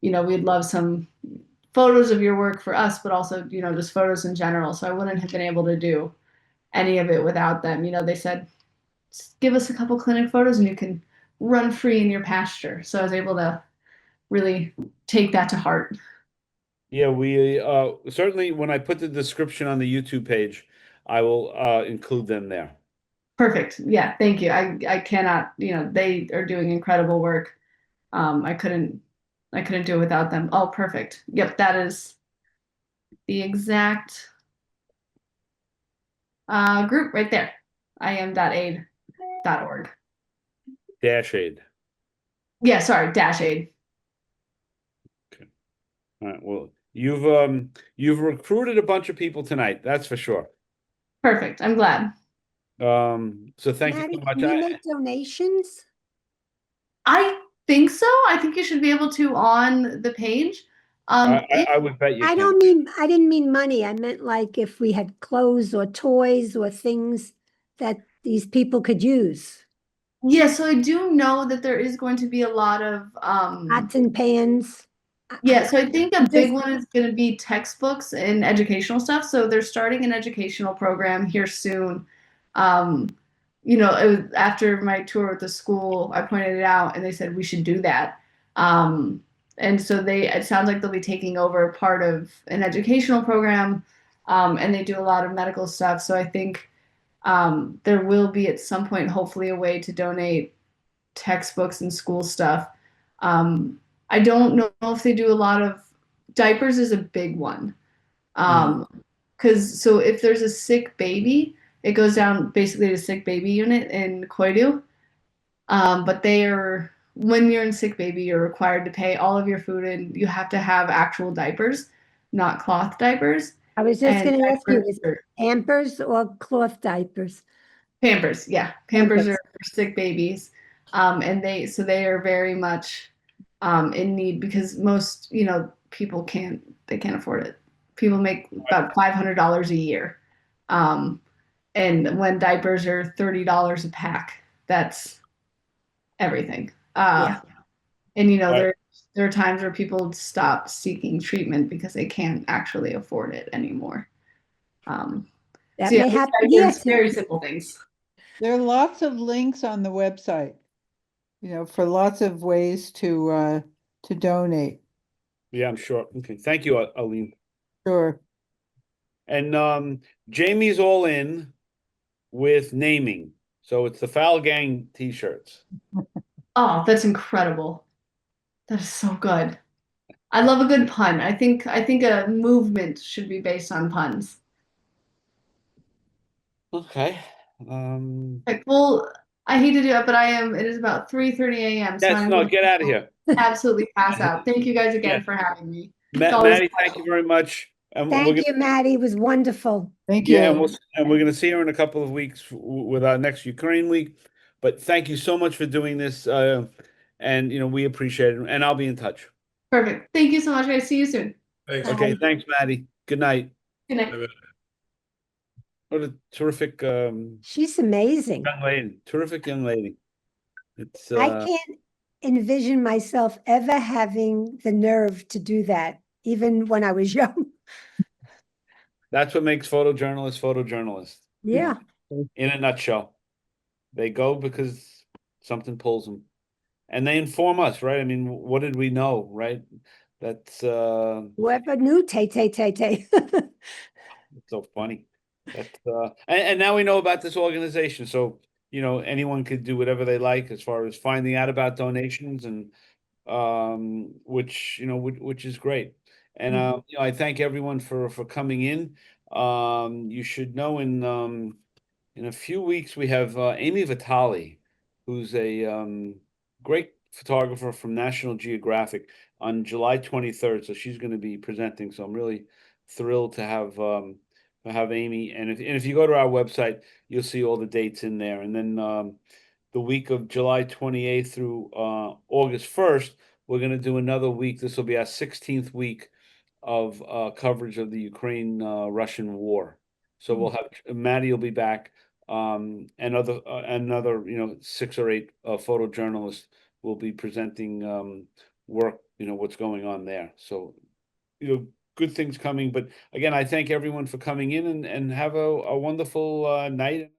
We'd love some photos of your work for us, but also, just photos in general. So I wouldn't have been able to do any of it without them. They said, give us a couple clinic photos and you can run free in your pasture. So I was able to really take that to heart. Yeah, we certainly, when I put the description on the YouTube page, I will include them there. Perfect. Yeah, thank you. I cannot, they are doing incredible work. I couldn't do it without them. Oh, perfect. Yep, that is the exact group right there. IM.aid.org. Dash Aid. Yeah, sorry, Dash Aid. Okay. All right. Well, you've recruited a bunch of people tonight, that's for sure. Perfect. I'm glad. So thank you so Maddie, much. can you make donations? I think so. I think you should be able to on the page. If I would bet you I can. don't mean, I didn't mean money. I meant like if we had clothes or toys or things that these people could use. Yeah, so I do know that there is going to be a lot of Pots and pans. yeah, so I think a big Just, one is going to be textbooks and educational stuff. So they're starting an educational program here soon. Um, after my tour with the school, I pointed it out and they said we should do that. Um, and so it sounds like they'll be taking over part of an educational program, and they do a lot of medical stuff. So I think there will be at some point, hopefully, a way to donate textbooks and school stuff. Um, I don't know if they do a lot of diapers is a big one. Mhm. So if there's a sick baby, it goes down basically to sick baby unit in Koidu. But when you're in sick baby, you're required to pay all of your food and you have to have actual diapers, not cloth diapers. I was just And going to ask you, diapers is it Pampers or cloth diapers? Pampers, yeah. Pampers are Pampers. for sick babies. And they are very much in need because most, people can't afford it. People make about $500 a year. Um, and when diapers are $30 a pack, that's everything. Yeah. And All right. there are times where people stop seeking treatment because they can't actually afford it anymore. Um, so That yeah, may with happen here diapers, too. very simple things. There are lots of links on the website, for lots of ways to donate. Yeah, I'm sure. Okay. Thank you, Aline. Sure. And Jamie's all in with naming. So it's the Foul Gang t-shirts. Oh, that's incredible. That is so good. I love a good pun. I think a movement should be based on puns. Okay. Like, well, I hate to do it, but it is about 3:30 a.m. So Yes, I'm no, going get out of to here. absolutely pass out. Thank you guys again Yeah. for having me. It's always Maddie, a thank you pleasure. very much. And Thank you, Maddie. It was wonderful. Thank yeah, you. and we're gonna see her in a couple of weeks with our next Ukraine week. But thank you so much for doing this. And we appreciate it. And I'll be in touch. Perfect. Thank you so much, guys. See you soon. Thanks. Bye. Okay, thanks, Maddie. Good night. Good night. What a terrific She's amazing. young lady. Terrific young lady. It's I can't envision myself ever having the nerve to do that, even when I was young. that's what makes photojournalists. Yeah. In a nutshell. They go because something pulls them. And they inform us, right? I mean, what did we know, right? That's Whoever knew Taeh Taeh Taeh Taeh. it's so funny. That's and now we know about this organization. So, anyone could do whatever they like as far as finding out about donations and which is great. And I thank everyone for coming in. You should know in a few weeks we have Amy Vitale, who's a great photographer from National Geographic on July 23rd. So she's going to be presenting. So I'm really thrilled to have Amy. And if you go to our website, you'll see all the dates in there. And then the week of July 28th through August 1st, we're going to do another week. This will be our 16th week of coverage of the Ukraine Russian war. So we'll have Maddie will be back, and another 6 or 8 photojournalists will be presenting work. What's going on there. So good things coming. But again, I thank everyone for coming in and have a wonderful night.